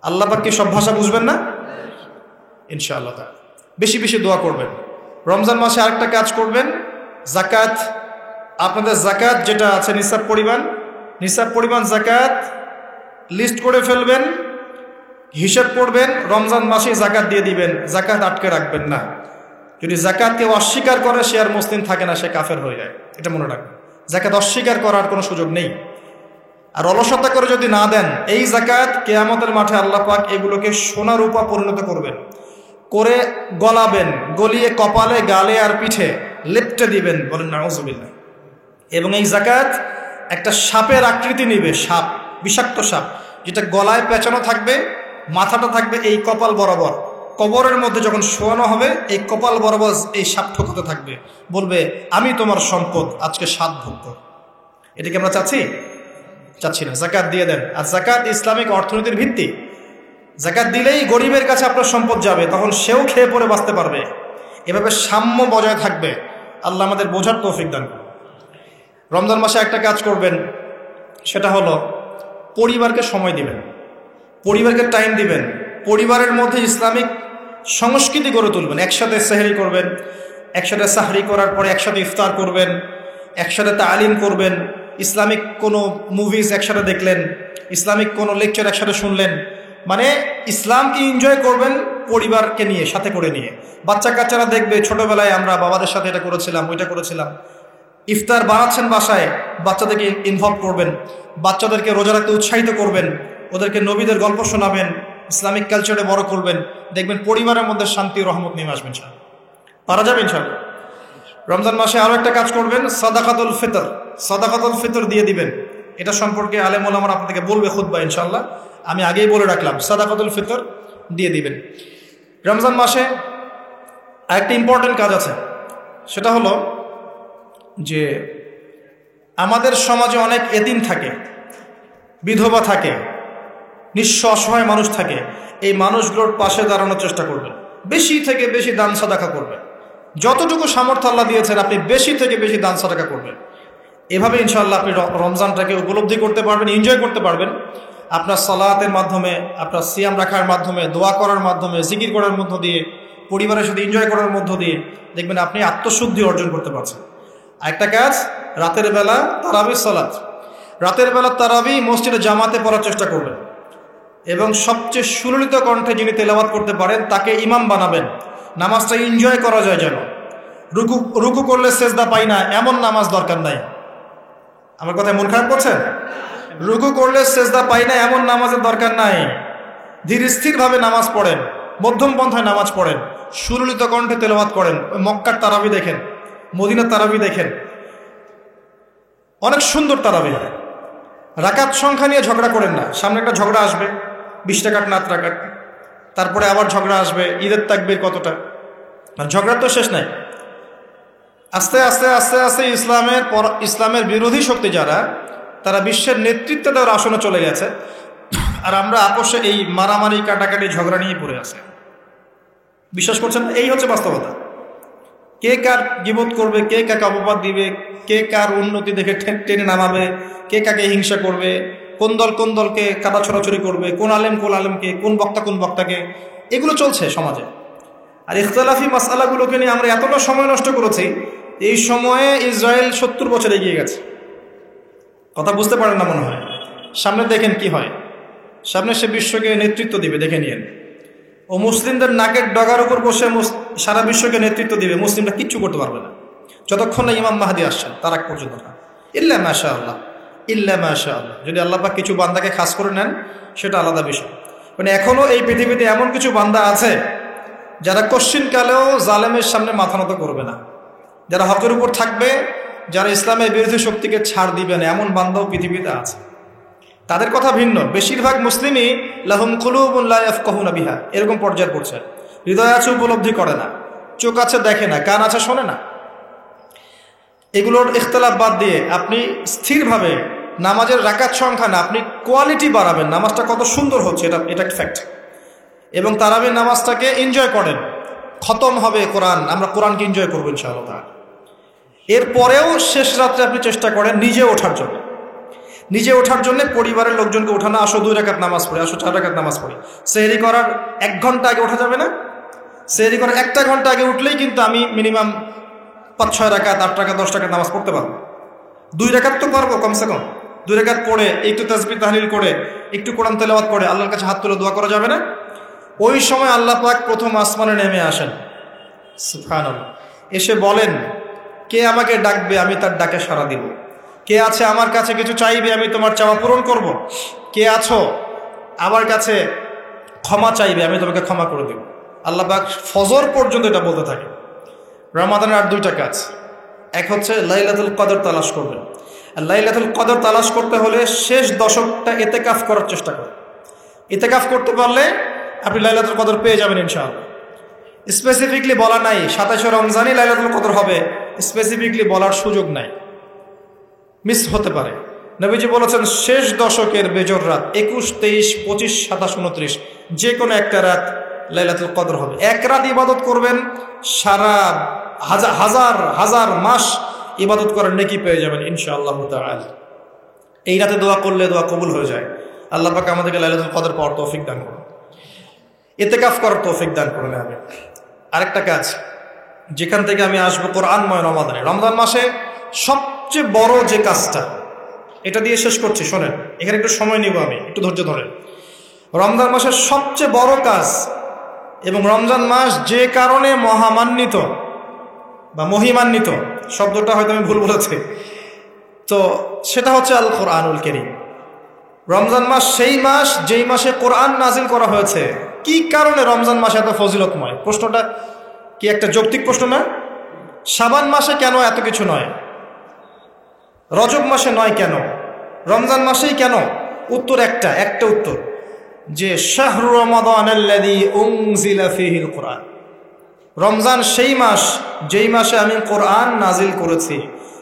Speaker 1: আল্লাহ পাক কি সব ভাষা বুঝবেন না? ইনশাআল্লাহ। বেশি বেশি দোয়া করবেন। রমজান মাসে আরেকটা কাজ করবেন, যাকাত। আপনাদের যাকাত যেটা আছে নিসাব পরিমাণ যাকাত লিস্ট করে ফেলবেন, হিসাব করবেন, রমজান মাসে যাকাত দিয়ে দিবেন। যাকাত আটকে রাখবেন না। যদি যাকাত কেউ অস্বীকার করে, সে আর মুসলিম থাকে না, সে কাফের হয়ে যায়। এটা মনে রাখবেন। যাকাত অস্বীকার করার কোনো সুযোগ নেই। আর অলসতা করে যদি না দেন, এই যাকাত কিয়ামতের মাঠে আল্লাহ পাক এগুলোকে সোনা রূপা পরিণত করবেন, করে গলাবেন, গলিয়ে কপালে, গালে আর পিঠে লেপটে দিবেন, বলেন নাউজুবিল্লাহ। এবং এই যাকাত একটা সাপের আকৃতি নিবে, সাপ, বিষাক্ত সাপ, যেটা গলায় পেঁচানো থাকবে, মাথাটা থাকবে এই কপাল বরাবর। কবরের মধ্যে যখন শোয়ানো হবে, এই কপাল বরাবর এই সাপ ঠোকাতে থাকবে, বলবে আমি তোমার সম্পদ, আজকে স্বাদ ভোগ কর। এটা কি আমরা চাচ্ছি? চাচ্ছি না। যাকাত দিয়ে দেন। আর যাকাত ইসলামিক অর্থনীতির ভিত্তি। যাকাত দিলেই গরিবের কাছে আপনার সম্পদ যাবে, তখন সেও খেয়ে পরে বাঁচতে পারবে। এভাবে সাম্য বজায় থাকবে। আল্লাহ আমাদের বোঝার তৌফিক দান করুন। রমজান মাসে একটা কাজ করবেন, সেটা হলো পরিবারকে সময় দিবেন, পরিবারকে টাইম দিবেন। পরিবারের মধ্যে ইসলামিক সংস্কৃতি গড়ে তুলবেন। একসাথে সেহরি করবেন, একসাথে সাহরি করার পরে একসাথে ইফতার করবেন, একসাথে তালিম করবেন, ইসলামিক কোনো মুভিজ একসাথে দেখলেন, ইসলামিক কোনো লেকচার একসাথে শুনলেন। মানে ইসলামকে এনজয় করবেন পরিবারকে নিয়ে, সাথে করে নিয়ে। বাচ্চা কাচ্চারা দেখবে ছোটবেলায় আমরা বাবাদের সাথে এটা করেছিলাম, ওইটা করেছিলাম। ইফতার বানাচ্ছেন বাসায়, বাচ্চাদেরকে ইনভলভ করবেন, বাচ্চাদেরকে রোজা রাখতে উৎসাহিত করবেন, ওদেরকে নবীদের গল্প শোনাবেন, ইসলামিক কালচারে বড় করবেন। দেখবেন পরিবারের মধ্যে শান্তি রহমত নেমে আসবেন। পারা যাবে ইনশাআল্লাহ। রমজান মাসে আরও একটা কাজ করবেন, সাদাকাতুল ফিতর দিয়ে দিবেন। এটা সম্পর্কে আলেম ওলামারা আপনাদেরকে বলবে খুতবা ইনশাআল্লাহ, আমি আগেই বলে রাখলাম, সাদাকাতুল ফিতর দিয়ে দিবেন। রমজান মাসে আরেকটা ইম্পর্টেন্ট কাজ আছে, সেটা হলো যে আমাদের সমাজে অনেক এতিম থাকে, বিধবা থাকে, নিঃস্ব অসহায় মানুষ থাকে। এই মানুষগুলোর পাশে দাঁড়ানোর চেষ্টা করবেন। বেশি থেকে বেশি দান সাদাকা করবেন। যতটুকু সামর্থ্য আল্লাহ দিয়েছেন, আপনি বেশি থেকে বেশি দান সাদাকা করবেন। এভাবে ইনশাআল্লাহ আপনি রমজানটাকে উপলব্ধি করতে পারবেন, এনজয় করতে পারবেন। আপনার সালাতের মাধ্যমে, আপনার সিয়াম রাখার মাধ্যমে, দোয়া করার মাধ্যমে, জিকির করার মধ্য দিয়ে, পরিবারের সাথে এনজয় করার মধ্য দিয়ে দেখবেন আপনি আত্মশুদ্ধি অর্জন করতে পারছেন। আরেকটা কাজ, রাতের বেলা তারাবির সালাত। রাতের বেলা তারাবি মসজিদে জামাতে পড়ার চেষ্টা করবেন, এবং সবচেয়ে সুললিত কণ্ঠে যিনি তেলাওয়াত করতে পারেন তাকে ইমাম বানাবেন। নামাজটা এনজয় করা যায় যেন। রুকু করলে সেজদা পাই না এমন নামাজ দরকার নাই। আমার কথায় মন খারাপ করছেন? রুকু করলে সেজদা পাই না এমন নামাজের দরকার নাই। ধীর স্থিরভাবে নামাজ পড়েন, মধ্যম পন্থায় নামাজ পড়েন, সুললিত কণ্ঠে তেলাওয়াত করেন। ওই মক্কার তারাবি দেখেন, মদিনার তারাবি দেখেন, অনেক সুন্দর তারাবি হয়। রাকাত সংখ্যা নিয়ে ঝগড়া করেন না। সামনে একটা ঝগড়া আসবে, 20 রাকাত না 8 রাকাত, তারপরে আবার ঝগড়া আসবে ঈদের তাকবীর কতটা, আর ঝগড়ার তো শেষ নাই। আস্তে আস্তে আস্তে আস্তে ইসলামের বিরোধী শক্তি যারা, তারা বিশ্বের নেতৃত্ব দেওয়ার আসনে চলে গেছে, আর আমরা আপোষে এই মারামারি কাটাকাটি ঝগড়া নিয়ে পড়ে আছে। বিশ্বাস করছেন? এই হচ্ছে বাস্তবতা। কে কার গীবত করবে, কে কাকে অপবাদ দিবে, কে কার উন্নতি দেখে টেনে নামাবে, কে কাকে হিংসা করবে, কোন দল কোন দলকে কাদা ছড়াছড়ি করবে, কোন আলেমকে, কোন বক্তাকে, এগুলো চলছে সমাজে। আর ইখতিলাফি মাসআলাগুলোকে নিয়ে আমরা এতটা সময় নষ্ট করেছি, এই সময়ে ইসরায়েল 70 বছর এগিয়ে গেছে। কথা বুঝতে পারেন না মনে হয়। সামনে দেখেন কি হয়, সামনে সে বিশ্বকে নেতৃত্ব দিবে, দেখে নিয়েন। ও মুসলিমদের নাকের ডগার উপর বসে সারা বিশ্বকে নেতৃত্ব দিবে, মুসলিমরা কিচ্ছু করতে পারবে না যতক্ষণ না ইমাম মাহদি আসছেন, তার আগ পর্যন্ত না। ইল্লা মাশাআল্লাহ, ইল্লা মাশাআল্লাহ। যদি আল্লাহ পাক কিছু বান্দাকে খাস করে নেন, সেটা আলাদা বিষয়। মানে এখনো এই পৃথিবীতে এমন কিছু বান্দা আছে যারা কশ্চিনকালেও জালেমের সামনে মাথা নত করবে না, যারা হকের উপর থাকবে, যারা ইসলামের বিরোধী শক্তিকে ছাড় দিবে না, এমন বান্দাও পৃথিবীতে আছে। তাদের কথা ভিন্ন। বেশিরভাগ মুসলিমই লাহুম কুলুবুন লা ইয়াফকাহুনা বিহা, এরকম পর্যায়ে পড়ছে। হৃদয় আছে, উপলব্ধি করে না, চোখ আছে দেখে না, কান আছে শোনে না। এগুলোর ইখতিলাফ বাদ দিয়ে আপনি স্থিরভাবে নামাজের রাকাত সংখ্যা না, আপনি কোয়ালিটি বাড়াবেন। নামাজটা কত সুন্দর হচ্ছে, এটা ফ্যাক্ট। এবং তারাবির নামাজটাকে এনজয় করেন। খতম হবে কোরআন, আমরা কোরআনকে এনজয় করবো ইনশাআল্লাহ। এরপরেও শেষ রাত্রে আপনি চেষ্টা করেন নিজে ওঠার জন্য পরিবারের লোকজনকে ওঠানো, আসো 2 রাকাত নামাজ পড়ি, আসো 4 রাকাত নামাজ পড়ি। সেহরি করার 1 ঘন্টা আগে ওঠা যাবে না? সেহরি করার 1টা ঘন্টা আগে উঠলেই কিন্তু আমি মিনিমাম 5-6 রাকাত, 8 রাকাত, 10 রাকাত নামাজ পড়তে পারবো। 2 রাকাত তো পারবো কমসে কম। 2 রাকাত পড়ে একটু তাসবিহ তাহলিল করে, একটু কোরআন তেলাওয়াত করে আল্লাহর কাছে হাত তুলে দোয়া করা যাবে না? ওই সময় আল্লাহ পাক প্রথম আসমানে নেমে আসেন, সুবহানাল্লাহ। এসে বলেন, কে আমাকে ডাকবে, আমি তার ডাকে সাড়া দিব। কে আছে আমার কাছে কিছু চাইবে, আমি তোমার চাওয়া পূরণ করব। কে আছো আমার কাছে ক্ষমা চাইবে, আমি তোমাকে ক্ষমা করে দেব। আল্লাহ পাক ফজর পর্যন্ত এটা বলতে থাকে। রমাদানের আর 2টা কাজ। এক হচ্ছে লাইলাতুল কদর তালাশ করবেন। আর লাইলাতুল কদর তালাশ করতে হলে শেষ দশকটা ইতিকাফ করার চেষ্টা করুন। ইতিকাফ করতে পারলে আপনি লাইলাতুল কদর পেয়ে যাবেন ইনশাআল্লাহ। স্পেসিফিকলি বলা নাই 27শে রমজানই লাইলাতুল কদর হবে, স্পেসিফিকলি বলার সুযোগ নাই, মিস হতে পারে। নবীজি বলেছেন শেষ দশকের বেজর রাত 21, 23, 25, 27, 29 যে কোনো একটা রাত লাইলাতুল কদর হবে। এক রাত ইবাদত করবেন, সারা হাজার মাস ইবাদত করার নেকি পেয়ে যাবেন ইনশাআল্লাহ তাআলা। এই রাতে দোয়া করলে দোয়া কবুল হয়ে যায়। আল্লাহ পাক আমাদেরকে লাইলাতুল কদর পাওয়ার তৌফিক দান করুন, ইতিকাফ করার তৌফিক দান করুন। আমি আরেকটা কাজ যেখান থেকে আমি আসবো, কোরআনময় রমাদানে, রমজান মাসে সবচেয়ে বড় যে কাজটা, এটা দিয়ে শেষ করছি, শোনেন। এখানে একটু সময় নিব আমি, একটু ধৈর্য ধরেন। রমজান মাসের সবচেয়ে বড় কাজ, এবং রমজান মাস যে কারণে মহামান্বিত বা মহিমান্বিত, শব্দটা হয়তো আমি ভুল বলেছি, তো সেটা হচ্ছে আল কোরআনুল কারীম। রমজান মাস সেই মাস যেই মাসে কোরআন নাজিল করা হয়েছে। কি কারণে রমজান মাসে এত ফজিলতময়? প্রশ্নটা কি একটা যৌক্তিক প্রশ্ন না? শাবান মাসে কেন এত কিছু নয়, রজব মাসে নয় কেন, রমজান মাসেই কেন? উত্তর একটা উত্তর, যে শাহরু রমাদানাল্লাযী উনজিলা ফীহিল কোরআন। রমজান সেই মাস যেই মাসে আমি কোরআন নাজিল করেছি।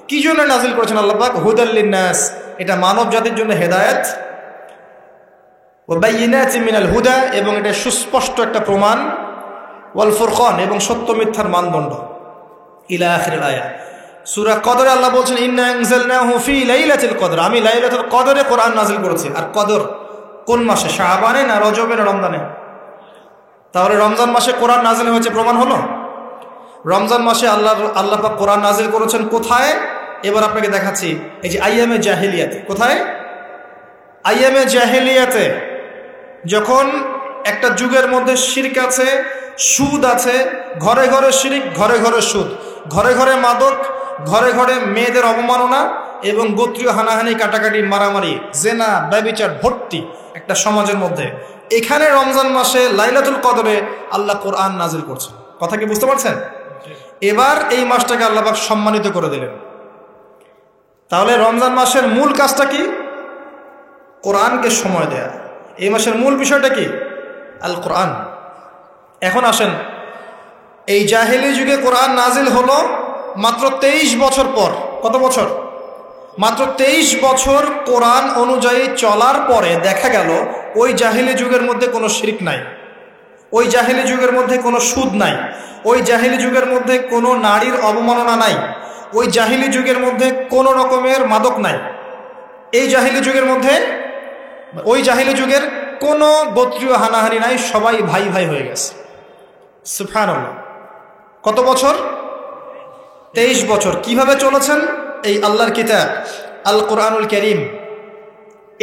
Speaker 1: কি জন্য নাজিল করেছেন আল্লাহ পাক? হুদাল লিন্নাস, এটা মানব জাতির জন্য হেদায়েত, ওয়া বাইয়িনাতিন মিনাল হুদা, এবং এটা সুস্পষ্ট একটা প্রমাণ, ওয়াল ফুরকান, এবং সত্য মিথ্যার মানদণ্ড, ইলা আখিরিল আয়াত। সূরা কদরে আল্লাহ বলছেন ইন্না আনজালনাহু ফি লাইলাতুল কদর, আমি লাইলাতুল কদরে কোরআন নাজিল করেছি। আর কদর কোন মাসে? শাবানে না রজবে না রমজানে? তাহলে রমজান মাসে কোরআন নাজিল হয়েছে, প্রমাণ হলো। রমজান মাসে আল্লাহ পাক কোরআন নাজিল করেছেন কোথায়? এবার আপনাকে দেখাচ্ছি। এই যে আইয়ামে জাহেলিয়াতে। কোথায়? আইয়ামে জাহেলিয়াতে, যখন একটা যুগের মধ্যে শিরক আছে, সুদ আছে, ঘরে ঘরে শিরক, ঘরে ঘরে সুদ, ঘরে ঘরে মাদক, ঘরে ঘরে মেয়েদের অবমাননা, এবং গোত্রীয় হানাহানি, কাটাকাটি, মারামারি, জেনা, ব্যভিচার ভর্তি একটা সমাজের মধ্যে। এখানে রমজান মাসে লাইলাতুল কদরে আল্লাহ কোরআন নাজিল করছেন। কথা কি বুঝতে পারছেন? এবার এই মাসটাকে আল্লাহ পাক সম্মানিত করে দিলেন। তাহলে রমজান মাসের মূল কাজটা কি? কোরআনকে সময় দেয়া। এই মাসের মূল বিষয়টা কি? আল কোরআন। এখন আসেন, এই জাহেলি যুগে কোরআন নাজিল হলো মাত্র 23 বছর পর। কত বছর? মাত্র 23 বছর কোরআন অনুযায়ী চলার পরে দেখা গেল ওই জাহেলি যুগের মধ্যে কোনো শিরক নাই, ওই জাহেলি যুগের মধ্যে কোনো সুদ নাই, ওই জাহেলি যুগের মধ্যে কোনো নারীর অবমাননা নাই, ওই জাহেলি যুগের মধ্যে কোনো রকমের মাদক নাই, এই জাহেলি যুগের মধ্যে ওই জাহেলি যুগের কোনো গোত্রীয় হানাহানি নাই, সবাই ভাই ভাই হয়ে গেছে। সুবহানাল্লাহ। কত বছর? 23 বছর। কিভাবে চলেছেন? এই আল্লাহর কিতাব আল কোরআনুল কারীম,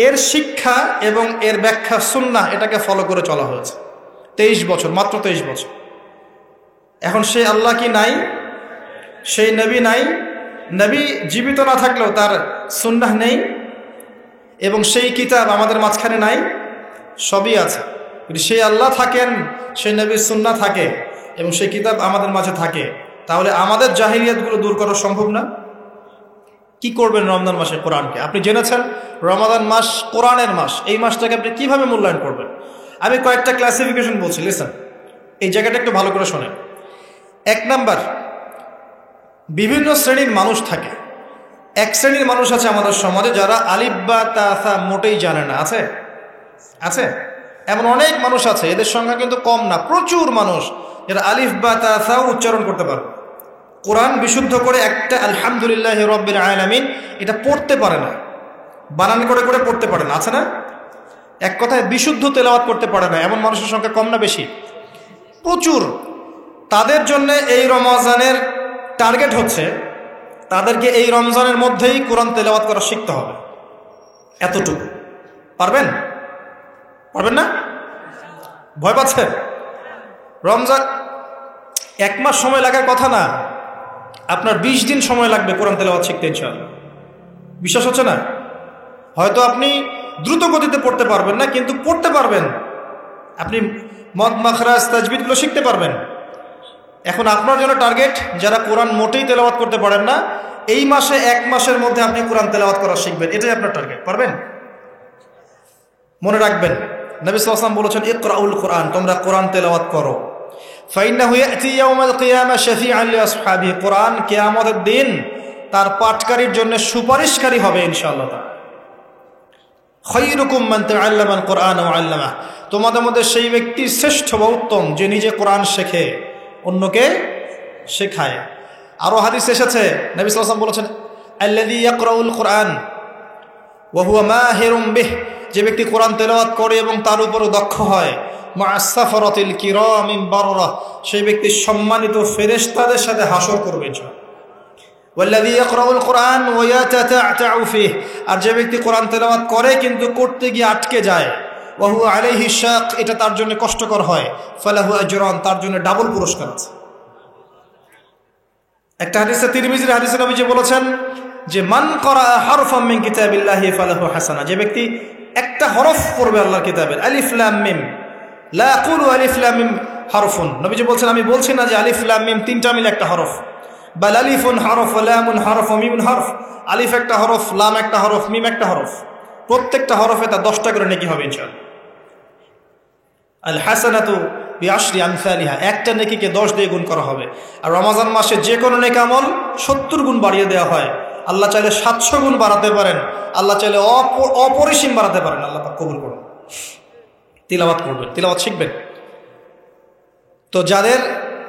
Speaker 1: এর শিক্ষা এবং এর ব্যাখ্যা সুন্নাহ, এটাকে ফলো করে চলা হয়েছে 23 বছর, মাত্র 23 বছর। এখন সেই আল্লাহ কি নাই? সেই নবী নাই? নবী জীবিত না থাকলেও তার সুন্নাহ নেই এবং সেই কিতাব আমাদের মাঝখানে নাই? সবই আছে। যদি সেই আল্লাহ থাকেন, সেই নবীর সুন্নাহ থাকে এবং সেই কিতাব আমাদের মাঝে থাকে, তাহলে আমাদের জাহিলিয়াতগুলো দূর করা সম্ভব না? কি করবেন রমজান মাসে কোরআনকে? আপনি জেনেছেন রমাদান মাস কোরআনের মাস, এই মাসটাকে আপনি কিভাবে মূল্যায়ন করবেন? আমি কয়েকটা ক্লাসিফিকেশন বলছি, লিসেন, এই জায়গাটা একটু ভালো করে শোনেন। 1 নাম্বার, বিভিন্ন শ্রেণীর মানুষ থাকে। এক শ্রেণীর মানুষ আছে আমাদের সমাজে যারা আলিফ বা তা মোটেই জানে না। আছে? আছে? এমন অনেক মানুষ আছে, এদের সংখ্যা কিন্তু কম না, প্রচুর মানুষ যারা আলিফ বা তা উচ্চারণ করতে পারে, কোরআন বিশুদ্ধ করে একটা আলহামদুলিল্লাহ রাব্বিল আলামিন এটা পড়তে পারে না, বানান করে করে পড়তে পারে না। আছে না? এক কথায় বিশুদ্ধ তেলাওয়াত করতে পারে না, এমন মানুষের সংখ্যা কম না বেশি? প্রচুর। তাদের জন্য এই রমজানের টার্গেট হচ্ছে তাদেরকে এই রমজানের মধ্যেই কোরআন তেলাওয়াত করা শিখতে হবে। এতটুকু পারবেন? পারবেন না? ভয় পাচ্ছেন? রমজান 1 মাস সময় লাগার কথা না, আপনার 20 দিন সময় লাগবে কোরআন তেলাওয়াত শিখতে ইনশাআল্লাহ। বিশ্বাস হচ্ছে না? হয়তো আপনি দ্রুত গতিতে পড়তে পারবেন না, কিন্তু পড়তে পারবেন। আপনি মদ মাখরাজ তাজবিদগুলো শিখতে পারবেন। এখন আপনার জন্য টার্গেট যারা কোরআন মোটেই তেলাওয়াত করতে পারেন না, এই মাসে 1 মাসের মধ্যে আপনি কোরআন তেলাওয়াত করা শিখবেন, এটাই আপনার টার্গেট। পারবেন? মনে রাখবেন, নবী সাল্লাল্লাহু আলাইহি ওয়াসাল্লাম বলেছেন ইকরাউল কোরআন, তোমরা কোরআন তেলাওয়াত করো। ফাইন্নাহু ইয়াতি ইয়াউমাল কিয়ামা শাফিআন লিআসহাবিহি, কোরআন কিয়ামতের দিন তার পাঠকারীর জন্য সুপারিশকারী হবে ইনশাআল্লাহ। খায়রুকুম মান তাআল্লামাল কোরআন ওয়া আল্লামাহু, তোমাদের মধ্যে সেই ব্যক্তি শ্রেষ্ঠ বা উত্তম যে নিজে কোরআন শেখে, অন্যকে শেখায়। আরো হাদিস এসেছে, নবী সাল্লাল্লাহু আলাইহি ওয়াসাল্লাম বলেছেন আল্লাযী ইয়াকরাউল কোরআন ওয়া হুয়া মাহিরুম বিহি, যে ব্যক্তি কোরআন তেলাওয়াত করে এবং তার উপর দক্ষ হয়, মা'আস সাফারাতিল কিরামিল বাররা, সেই ব্যক্তি সম্মানিত ফেরেশতাদের সাথে হাসর করবে ইনশাআল্লাহ। ওয়াল্লাযী ইয়াকরাউল কোরআন ওয়া ইয়াতাতা'উ ফিহি, আর যে ব্যক্তি কোরআন তেলাওয়াত করে কিন্তু করতে গিয়ে আটকে যায়, ওয়া হুয়া আলাইহি শাক, এটা তার জন্য কষ্টকর হয়, ফালাহু আজরান, তার জন্য ডাবল পুরস্কার আছে। একটা হাদিসে, তিরমিজির হাদিসে নবীজি বলেছেন যে মান ক্বারা হারফাম মিন কিতাবিল্লাহি ফালাহু হাসানা, যে ব্যক্তি একটা হরফ পড়বে আল্লাহর কিতাবের, আলিফ লাম মিম, লা আকুলু আলিফ লাম মিম হারফুন, নবীজি বলছেন আমি বলছি না যে আলিফ লাম মিম তিনটা মিলে একটা হরফ, বাল আলিফুন হরফ, লামুন হরফ, মিমুন হরফ, আলিফ একটা হরফ, লাম একটা হরফ, মিম একটা হরফ, প্রত্যেকটা হরফে তার 10টা করে নেকি হবে ইনশাআল্লাহ। আল হাসানাতু বিআশরি আমসালিহা, একটা নেকিকে 10 দিয়ে গুণ করা হবে। আর রমজান মাসে যে কোনো নেক আমল 70 গুণ বাড়িয়ে দেওয়া হয়। আল্লাহ চাইলে 700 গুণ বাড়াতে পারেন, আল্লাহ চাইলে অপরিসীম বাড়াতে পারেন। আল্লাহ পাক কবুল করুন। তিলাওয়াত করবেন, তিলাওয়াত শিখবেন। তো যাদের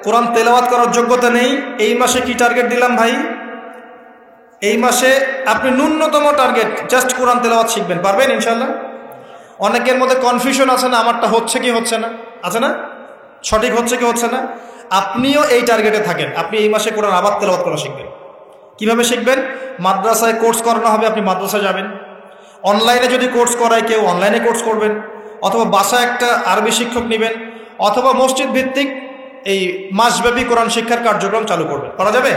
Speaker 1: কোরআন তেলাওয়াত করার যোগ্যতা নেই, এই মাসে কি টার্গেট দিলাম ভাই? এই মাসে আপনি ন্যূনতম টার্গেট জাস্ট কোরআন তেলাওয়াত শিখবেন, পারবেন ইনশাআল্লাহ? অনেকের মধ্যে কনফিউশন আছে না, আমারটা হচ্ছে কি হচ্ছে না, আছে না, সঠিক হচ্ছে কি হচ্ছে না। আপনিও এই টার্গেটে থাকেন, আপনি এই মাসে কোরআন আবার তেলাওয়াত করা শিখবেন। কিভাবে শিখবেন? মাদ্রাসায় কোর্স করানো হবে, আপনি মাদ্রাসায় যাবেন। অনলাইনে যদি কোর্স করায় কেউ, অনলাইনে কোর্স করবেন, অথবা বাসায় একটা আরবি শিক্ষক নেবেন, অথবা মসজিদ ভিত্তিক এই মাসব্যাপী কোরআন শিক্ষার কার্যক্রম চালু করবেন। করা যাবে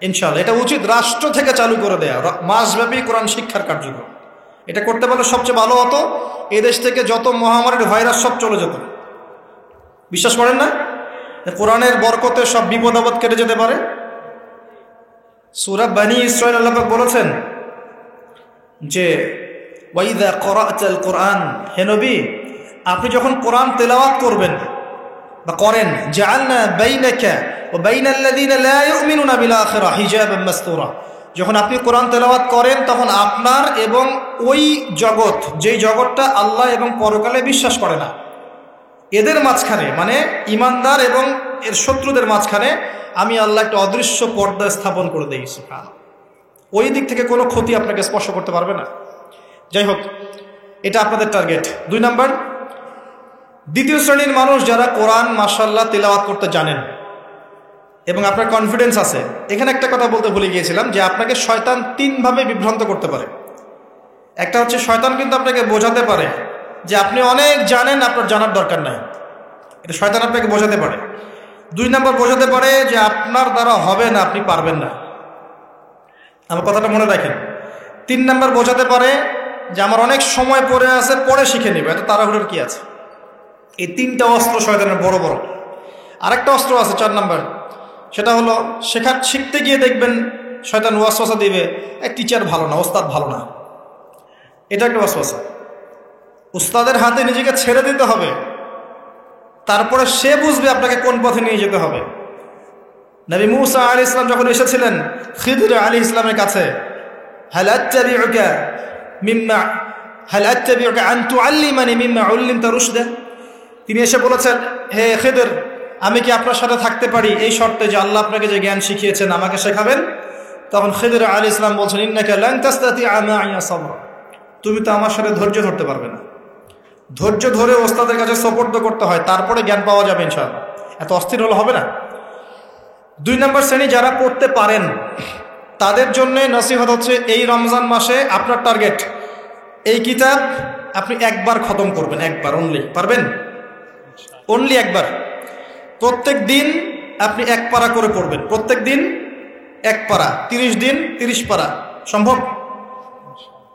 Speaker 1: ইনশাআল্লাহ। এটা উচিত রাষ্ট্র থেকে চালু করে দেয়া মাসব্যাপী কোরআন শিক্ষার কার্যক্রম। এটা করতে পারলে সবচেয়ে ভালো হতো। এদেশ থেকে যত মহামারীর ভাইরাস সব চলে যেত। বিশ্বাস করেন না কোরআনের বরকতে সব বিপদ আপদ কেটে যেতে পারে? সূরা বনী ইসরাঈল আল্লাহ পাক বলেছেন যে ওয়াইদা ক্বরা'তাল কুরআন, হে নবী আপনি যখন কোরআন তেলাওয়াত করবেন বা করেন, জাআলনা বাইনাকা ওয়া বাইনাল্লাযীনা লা ইউমিনুনা বিল আখিরাহ হিজাবাম মাসতুরা, যখন আপনি কোরআন তেলাওয়াত করেন তখন আপনার এবং ওই জগৎ, যেই জগৎটা আল্লাহ এবং পরকালে বিশ্বাস করে না, এদের মাঝখানে মানে ইমানদার এবং এর শত্রুদের মাঝখানে আমি আল্লাহ একটা অদৃশ্য পর্দা স্থাপন করে দিয়েছি। ওই দিক থেকে কোনো ক্ষতি আপনাকে স্পর্শ করতে পারবে না। যাই হোক, এটা আপনাদের টার্গেট। 2 নাম্বার, দ্বিতীয় শ্রেণীর মানুষ যারা কোরআন মাশাআল্লাহ তিলাওয়াত করতে জানেন এবং আপনার কনফিডেন্স আছে। এখানে একটা কথা বলতে ভুলে গিয়েছিলাম যে আপনাকে শয়তান 3 ভাবে বিভ্রান্ত করতে পারে। একটা হচ্ছে শয়তান কিন্তু আপনাকে বোঝাতে পারে যে আপনি অনেক জানেন, আপনার জানার দরকার নাই, এটা শয়তান আপনাকে বোঝাতে পারে। 2 নাম্বার বোঝাতে পারে যে আপনার দ্বারা হবে না, আপনি পারবেন না। আমার কথাটা মনে রাখেন। 3 নাম্বার বোঝাতে পারে যে আমার অনেক সময় পড়ে আছে, পরে শিখে নেবে, এত তাড়াহুড়োর কি আছে। এই 3টা অস্ত্র শয়তানের বড় বড়। আরেকটা অস্ত্র আছে 4 নাম্বার, সেটা হলো শিখতে গিয়ে দেখবেন শয়তান ওয়াসওয়াসা দিবে, এক টিচার ভালো না, ওস্তাদ ভালো না। এটা একটা ওয়াসওয়াসা। উস্তাদের হাতে নিজেকে ছেড়ে দিতে হবে, তারপরে সে বুঝবে আপনাকে কোন পথে নিয়ে যেতে হবে। নবী মূসা আলাইহিস সালাম যখন এসেছিলেন খিদর আলাইহিস সালামের কাছে, হাল আত্তাবিউকা আন তুআল্লিমানি মিম্মা উল্লিমতা রুশদা, তিনি এসে বলেছেন, হে খিদর আমি কি আপনার সাথে থাকতে পারি এই শর্তে যে আল্লাহ আপনাকে যে জ্ঞান শিখিয়েছেন আমাকে শেখাবেন? তখন খিদর আলাইহিস সালাম বলছেন, ইন্নাকা লান তাসতাতিআ মা'ইয়া সাবরা, তুমি তো আমার সাথে ধৈর্য ধরতে পারবে না। ধৈর্য ধরে ওস্তাদের কাছে সুপর্দ করতে হয়, তারপরে জ্ঞান পাওয়া যাবে ইনশাআল্লাহ। এত অস্থির হলে হবে না। 2 নম্বর শ্রেণী যারা পড়তে পারেন তাদের জন্য নসিহত হচ্ছে, এই রমজান মাসে আপনার টার্গেট এই কিতাব আপনি একবার খতম করবেন, একবার অনলি। পারবেন? অনলি একবার। প্রত্যেক দিন আপনি 1 পারা করে পড়বেন, প্রত্যেক দিন 1 পারা, 30 দিন 30 পারা। সম্ভব?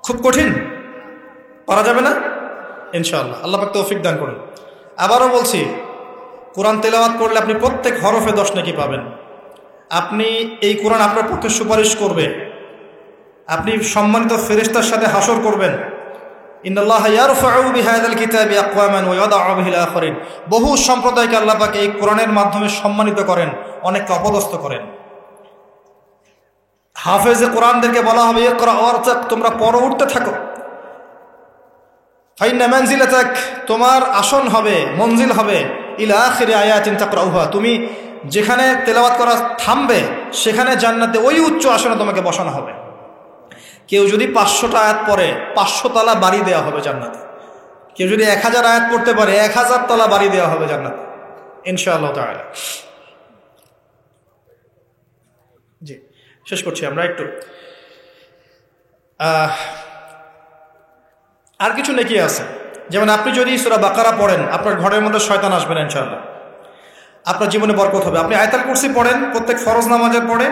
Speaker 1: খুব কঠিন? পারা যাবে না? ইনশাআল্লাহ আল্লাহ পাক তৌফিক দান করুন। আবারও বলছি, কোরআন তেলাওয়াত করলে আপনি প্রত্যেক হরফে 10 নেকি পাবেন। আপনি এই কোরআন আপনার পক্ষে সুপারিশ করবে, আপনি সম্মানিত ফেরেশতার সাথে হাসর করবেন। ইন্নাল্লাহা ইয়ারফাউ বিহাযাল কিতাবি আকওয়ামান ওয়া ইয়াদাউ বিহিল আখারিন, বহু সম্প্রদায়কে আল্লাহ পাক এই কোরআনের মাধ্যমে সম্মানিত করেন, অনেককে অপদস্থ করেন। হাফেজে কোরআনদেরকে বলা হবে, ইকরা ওয়ারতাক, তোমরা পড়ো, উঠতে থাকো। ফাইন্না মানজিলাতাক, তোমার আসন হবে, মঞ্জিল হবে, ইলা আখিরি আয়াতিন তাকরাউহা, তুমি যেখানে তেলাওয়াত করা থামবে সেখানে জান্নাতে ওই উচ্চ আসনে তোমাকে বসানো হবে। কেউ যদি 500টা আয়াত পড়ে 500 তলা বাড়ি দেওয়া হবে জান্নাতে। কেউ যদি 1000 আয়াত পড়তে পারে 1000 তলা বাড়ি দেওয়া হবে জান্নাতে ইনশাআল্লাহ তাআলা। জি, শেষ করছি আমরা একটু। আর কিছু নেকি আছে, যেমন আপনি যদি সূরা বাকারা পড়েন আপনার ঘরের মধ্যে শয়তান আসবে না ইনশাআল্লাহ, আপনার জীবনে বরকত হবে। আপনি আয়াতুল কুরসি পড়েন প্রত্যেক ফরজ নামাজের পরে,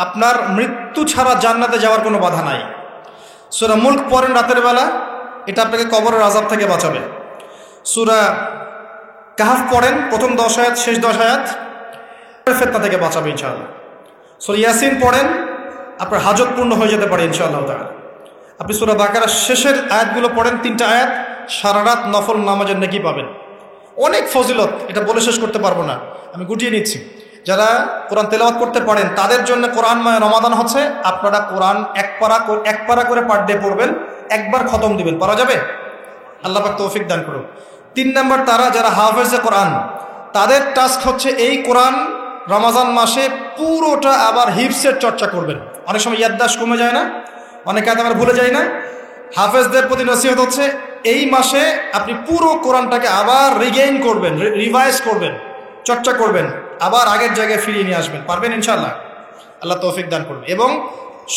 Speaker 1: আপনার মৃত্যু ছাড়া জান্নাতে যাওয়ার কোনো বাধা নাই। সূরা মুলক পড়েন রাতের বেলা, এটা আপনাকে কবরের আযাব থেকে বাঁচাবে। সূরা কাহফ পড়েন প্রথম 10 আয়াত শেষ 10 আয়াত, ফিতনা থেকে বাঁচাবে ইনশাআল্লাহ। সূরা ইয়াসিন পড়েন, আপনার হাজত পূর্ণ হয়ে যেতে পারে ইনশাআল্লাহ তাআলা। আপনি সূরা বাকারার শেষের আয়াতগুলো পড়েন 3টা আয়াত, সারা রাত নফল নামাজের নেকি পাবেন। অনেক ফজিলত, এটা বলে শেষ করতে পারবো না, আমি গুটিয়ে নিচ্ছি। যারা কোরআন তেলাওয়াত করতে পারেন তাদের জন্য কোরআনময় রমাদান হচ্ছে, আপনারা কোরআন 1 পারা করে পার ডে পড়বেন, একবার খতম দিবেন। পারা যাবে? আল্লাহ পাক তৌফিক দান করুন। 3 নম্বর, তারা যারা হাফেজে কোরআন তাদের টাস্ক হচ্ছে এই কোরআন রমজান মাসে পুরোটা আবার হিফসের চর্চা করবেন। অনেক সময় ইয়াদদাশ কমে যায় না, অনেকে আবার ভুলে যায় না। হাফেজদের প্রতি নসিহত হচ্ছে, এই মাসে আপনি পুরো কোরআনটাকে আবার রিগেইন করবেন, রিভাইজ করবেন, চর্চা করবেন, আবার আগের জায়গায় ফিরিয়ে নিয়ে আসবেন। পারবেন ইনশাআল্লাহ? আল্লাহ তৌফিক দান করবেন। এবং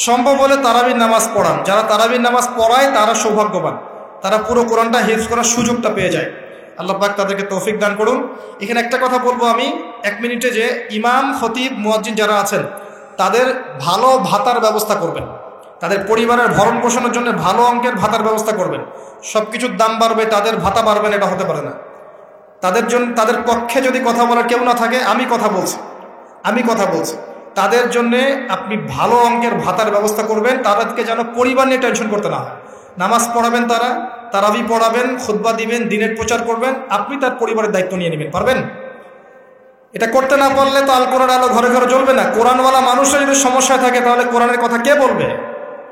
Speaker 1: সম্ভব হলে তারাবির নামাজ পড়ান। যারা তারাবির নামাজ পড়ায় তারা সৌভাগ্যবান, তারা পুরো কোরআনটা হিফজ করার সুযোগটা পেয়ে যায়। আল্লাহ পাক তাদেরকে তৌফিক দান করুন। এখানে একটা কথা বলবো আমি 1 মিনিটে, যে ইমাম খতিব মুয়াজ্জিন যারা আছেন তাদের ভালো ভাতার ব্যবস্থা করবেন। তাদের পরিবারের ভরণ পোষণের জন্য ভালো অঙ্কের ভাতার ব্যবস্থা করবেন। সব কিছুর দাম বাড়বে, তাদের ভাতা বাড়বেন, এটা হতে পারে না। তাদের পক্ষে যদি কথা বলার কেউ না থাকে, আমি কথা বলছি তাদের জন্যে আপনি ভালো অঙ্কের ভাতার ব্যবস্থা করবেন। তাদেরকে যেন পরিবার নিয়ে টেনশন করতে না হয়। নামাজ পড়াবেন, তারাবি পড়াবেন, খুতবা দিবেন, দিনের প্রচার করবেন, আপনি তার পরিবারের দায়িত্ব নিয়ে নেবেন। পারবেন? এটা করতে না পারলে তো আল কোরআন আলো ঘরে ঘরে জ্বলবে না। কোরআনওয়ালা মানুষের যদি সমস্যায় থাকে, তাহলে কোরআনের কথা কে বলবে?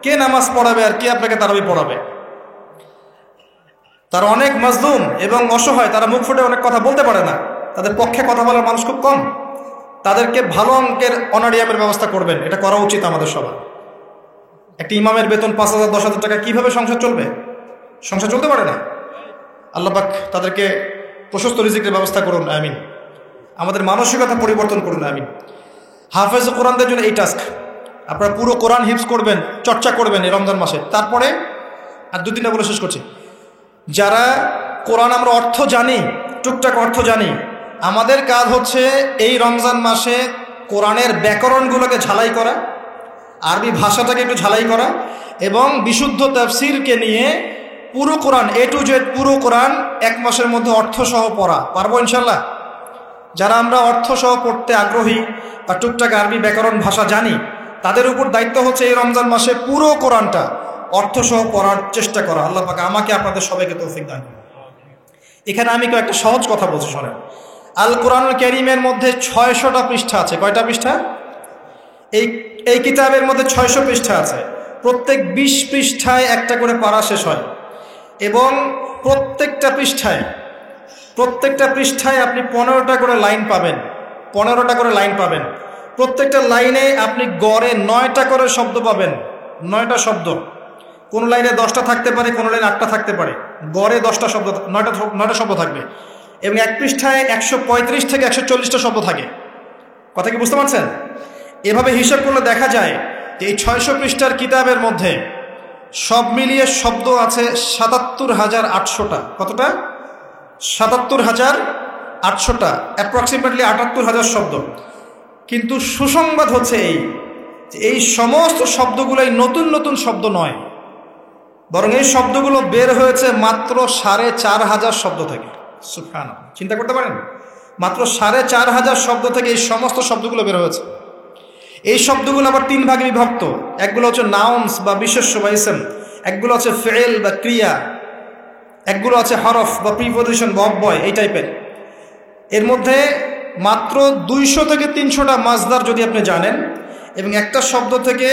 Speaker 1: কে নামাজ পড়াবে আর কে আপনাকে তারাবি পড়াবে? তারা অনেক মাজলুম এবং অসহায়, তারা মুখ ফুটে অনেক কথা বলতে পারে না, তাদের পক্ষে কথা বলার মানুষ খুব কম। তাদেরকে ভালো অঙ্কের অনারিয়ামের ব্যবস্থা করবেন, এটা করা উচিত আমাদের সবার। একটি ইমামের বেতন 5,000 10,000 টাকা, কিভাবে সংসার চলবে? সংসার চলতে পারে না। আল্লাহ পাক তাদেরকে প্রশস্ত রিজিকের ব্যবস্থা করুন, আমিন। আমাদের মানসিকতা পরিবর্তন করুন, আমিন। হাফেজ কোরআনদের জন্য এই টাস্ক, আপনারা পুরো কোরআন হিফজ করবেন, চর্চা করবেন এই রমজান মাসে। তারপরে আর 2-3টা বলে শেষ করছি। যারা কোরআন আমরা অর্থ জানি, টুকটাক অর্থ জানি, আমাদের কাজ হচ্ছে এই রমজান মাসে কোরআনের ব্যাকরণগুলোকে ঝালাই করা, আরবি ভাষাটাকে একটু ঝালাই করা, এবং বিশুদ্ধ তাফসিরকে নিয়ে পুরো কোরআন A to Z পুরো কোরআন 1 মাসের মধ্যে অর্থসহ পড়া। পারবো ইনশাল্লাহ? যারা আমরা অর্থসহ পড়তে আগ্রহী বা টুকটাক আরবি ব্যাকরণ ভাষা জানি, তাদের উপর দায়িত্ব হচ্ছে এই রমজান মাসে পুরো কোরআনটা অর্থসহ পড়ার চেষ্টা করা। আল্লাহ পাক আমাকে আপনাদের সবাইকে তৌফিক দান করুন। এখানে আমি একটা সহজ কথা বলছি, শোনেন। আল কোরআনুল কারীমের মধ্যে 600টা পৃষ্ঠা আছে। কয়টা পৃষ্ঠা? এই কিতাবের মধ্যে 600 পৃষ্ঠা আছে। প্রত্যেক 20 পৃষ্ঠায় একটা করে পারা শেষ হয়, এবং প্রত্যেকটা পৃষ্ঠায় আপনি 15টা করে লাইন পাবেন। প্রত্যেকটা লাইনে আপনি গড়ে 9টা করে শব্দ পাবেন। 9টা শব্দ, কোন লাইনে 10টা থাকতে পারে, কোন লাইনে 8টা থাকতে পারে, গড়ে 10টা শব্দ, 9টা শব্দ থাকবে। এবং এক পৃষ্ঠায় 135 থেকে 140টা শব্দ থাকে। কথা কি বুঝতে পারছেন? এভাবে হিসাব করলে দেখা যায় যে এই 600 পৃষ্ঠার কিতাবের মধ্যে সব মিলিয়ে শব্দ আছে 77,800টা। কতটা? 77,800টা, অ্যাপ্রক্সিমেটলি 78,000 শব্দ। কিন্তু সুসংবাদ হচ্ছে এই সমস্ত শব্দগুলোই নতুন শব্দ নয়, বরং এই শব্দগুলো বের হয়েছে মাত্র 4,500 শব্দ থেকে। সুবহানাল্লাহ, চিন্তা করতে পারেন? মাত্র 4,500 শব্দ থেকে এই সমস্ত শব্দগুলো বের হয়েছে। এই শব্দগুলো আবার 3 ভাগে বিভক্ত। একগুলো হচ্ছে নাউন্স বা বিশেষ্য বা ইসম, একগুলো হচ্ছে ফেল বা ক্রিয়া, একগুলো আছে হরফ বা প্রিপোজিশন বা অব্যয়, এই টাইপের। এর মধ্যে মাত্র 200 থেকে 300টা মাজদার যদি আপনি জানেন, এবং একটা শব্দ থেকে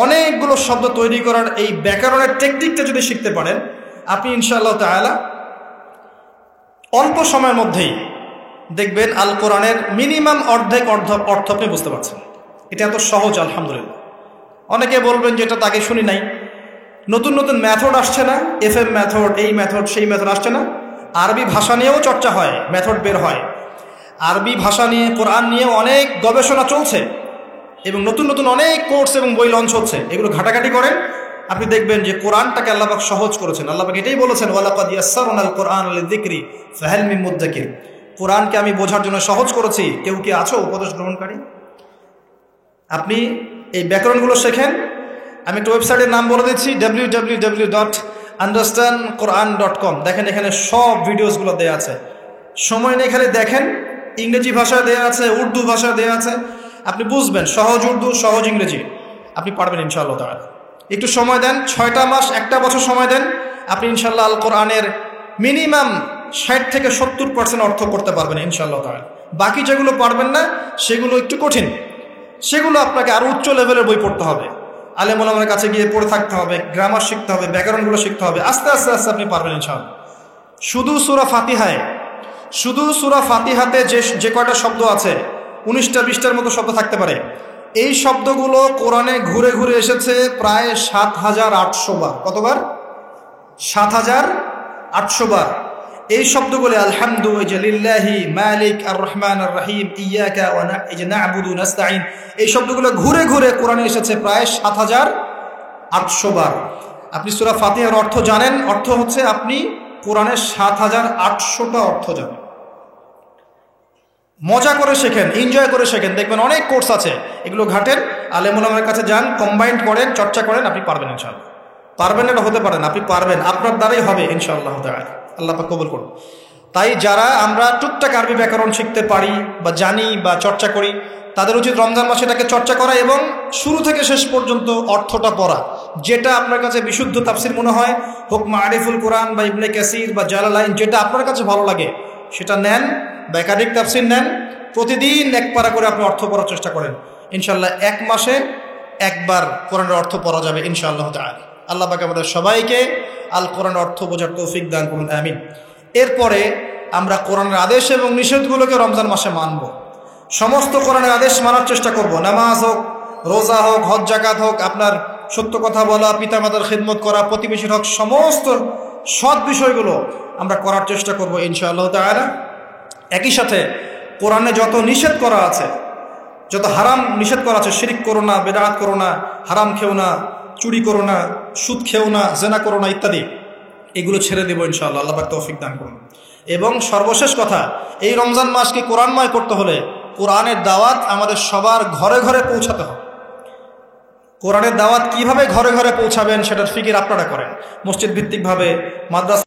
Speaker 1: অনেকগুলো শব্দ তৈরি করার এই ব্যাকরণের টেকনিকটা যদি শিখতে পারেন, আপনি ইনশাআল্লাহ তাআলা অল্প সময়ের মধ্যেই দেখবেন আল কোরআনের মিনিমাম অর্ধেক অর্থ আপনি বুঝতে পারছেন। এটা এত সহজ, আলহামদুলিল্লাহ। অনেকে বলবেন যে এটা তাকে শুনি নাই, নতুন মেথড আসছে না, FM মেথড, এই মেথড, সেই মেথড আসছে না। আরবি ভাষা নিয়েও চর্চা হয়, মেথড বের হয়। আরবি ভাষা নিয়ে, কোরআন নিয়ে অনেক গবেষণা চলছে, এবং নতুন অনেক কোর্স এবং বই লঞ্চ হচ্ছে। এগুলো ঘাটাঘাটি করেন, আপনি দেখবেন যে কোরআনটাকে আল্লাহ পাক সহজ করেছেন। আল্লাহ পাক এটাই বলেছেন, ওয়ালাকাদ ইয়াসসারনাল কোরআনা লিযিকরি ফাহাল মিন মুদ্দাকির। কোরআনকে আমি বোঝার জন্য সহজ করেছি, কেউ কি আছো উপদেশ গ্রহণকারী? আপনি এই ব্যাকরণগুলো শেখেন। আমি একটা ওয়েবসাইটের নাম বলে দিচ্ছি, www.understandquran.com। দেখেন, এখানে সব ভিডিওসগুলো দেওয়া আছে। সময় নেই, খালি দেখেন। ইংরেজি ভাষায় দেওয়া আছে, উর্দু ভাষায় দেওয়া আছে, আপনি বুঝবেন। সহজ উর্দু, সহজ ইংরেজি, আপনি পারবেন ইনশাআল্লাহ তাআলা। একটু সময় দেন, 6টা মাস, 1টা বছর সময় দেন, আপনি ইনশাআল্লাহ আল কোরআনের মিনিমাম 60 থেকে 70% অর্থ করতে পারবেন ইনশাআল্লাহ তাআলা। বাকি যেগুলো পারবেন না, সেগুলো একটু কঠিন, সেগুলো আপনাকে আরো উচ্চ লেভেলের বই পড়তে হবে, আলেম ওলামার কাছে গিয়ে পড়ে থাকতে হবে, গ্রামার শিখতে হবে, ব্যাকরণগুলো শিখতে হবে। আস্তে আস্তে আপনি পারবেন ইনশাআল্লাহ। শুধু সূরা ফাতিহাতে যে কয়টা শব্দ আছে, 19টা 20টার মতো শব্দ থাকতে পারে। এই শব্দগুলো কোরআনে ঘুরে ঘুরে এসেছে প্রায় 7,800 বার। কতবার? 7,800 বার। এই শব্দগুলো আলহামদু, লিল্লাহি, মালিক, আর রহমান আর রহিম, ইয়াকা ওয়া না'বুদু নাস্তাইন, এই শব্দগুলো ঘুরে ঘুরে কোরআনে এসেছে প্রায় 7,800 বার। আপনি সূরা ফাতিহার অর্থ জানেন, অর্থ হচ্ছে আপনি কোরআনের 7,800টা অর্থ জানেন। মজা করে শেখেন, এনজয় করে শেখেন, দেখবেন অনেক কোর্স আছে, এগুলো ঘাটেন। আলেম ওলামার কাছে যান, কম্বাইন্ড করেন, চর্চা করেন, আপনি পারবেন ইনশাআল্লাহ। পারবেন এটা হতে পারেন, আপনি পারবেন, আপনার দ্বারাই হবে ইনশাআল্লাহ তাআলা। আল্লাহ পাক কবুল করুন। তাই যারা আমরা টুকটাক আরবি ব্যাকরণ শিখতে পারি বা জানি বা চর্চা করি, তাদের উচিত রমজান মাসে এটাকে চর্চা করা এবং শুরু থেকে শেষ পর্যন্ত অর্থটা পড়া। যেটা আপনার কাছে বিশুদ্ধ তাফসির মনে হয়, হোক মারিফুল কোরআন বা ইবনে কাসির বা জালালাইন, যেটা আপনার কাছে ভালো লাগে সেটা নেন বা একাধিক তাফসির নেন। প্রতিদিন এক পারা করে আপনি অর্থ পড়ার চেষ্টা করেন। ইনশাআল্লাহ এক মাসে একবার কোরআনের অর্থ পড়া যাবে ইনশাআল্লাহ তাআলা। আল্লাহ পাক আমাদের সবাইকে আল কোরআনের অর্থ বোঝার তৌফিক দান করুন, আমিন। এরপরে আমরা কোরআনের আদেশ এবং নিষেধগুলোকে রমজান মাসে মানব। সমস্ত কোরআনের আদেশ মানার চেষ্টা করব। নামাজ হোক, রোজা হোক, হজ জাকাত হোক, আপনার সত্য কথা বলা, পিতামাতার খিদমত করা, প্রতিবেশীর হক, সমস্ত সৎ বিষয়গুলো আমরা করার চেষ্টা করব ইনশাআল্লাহ তাআলা। একই সাথে কোরআনে যত নিষেধ করা আছে, যত হারাম নিষেধ করা আছে, শিরিক করো না, বেদাত করো না, হারাম খেও না, চুরি করো না, সুদ খেও না, জেনা করো না ইত্যাদি, এগুলো ছেড়ে দেবো ইনশাআল্লাহ। আল্লাহ পাক তৌফিক দান করুন। এবং সর্বশেষ কথা, এই রমজান মাসকে কোরআনময় করতে হলে কোরআনের দাওয়াত আমাদের সবার ঘরে ঘরে পৌঁছাতে হবে। কোরআনের দাওয়াত কিভাবে ঘরে ঘরে পৌঁছাবেন সেটার ফিকির আপনারা করেন। মসজিদ ভিত্তিকভাবে, মাদ্রাসা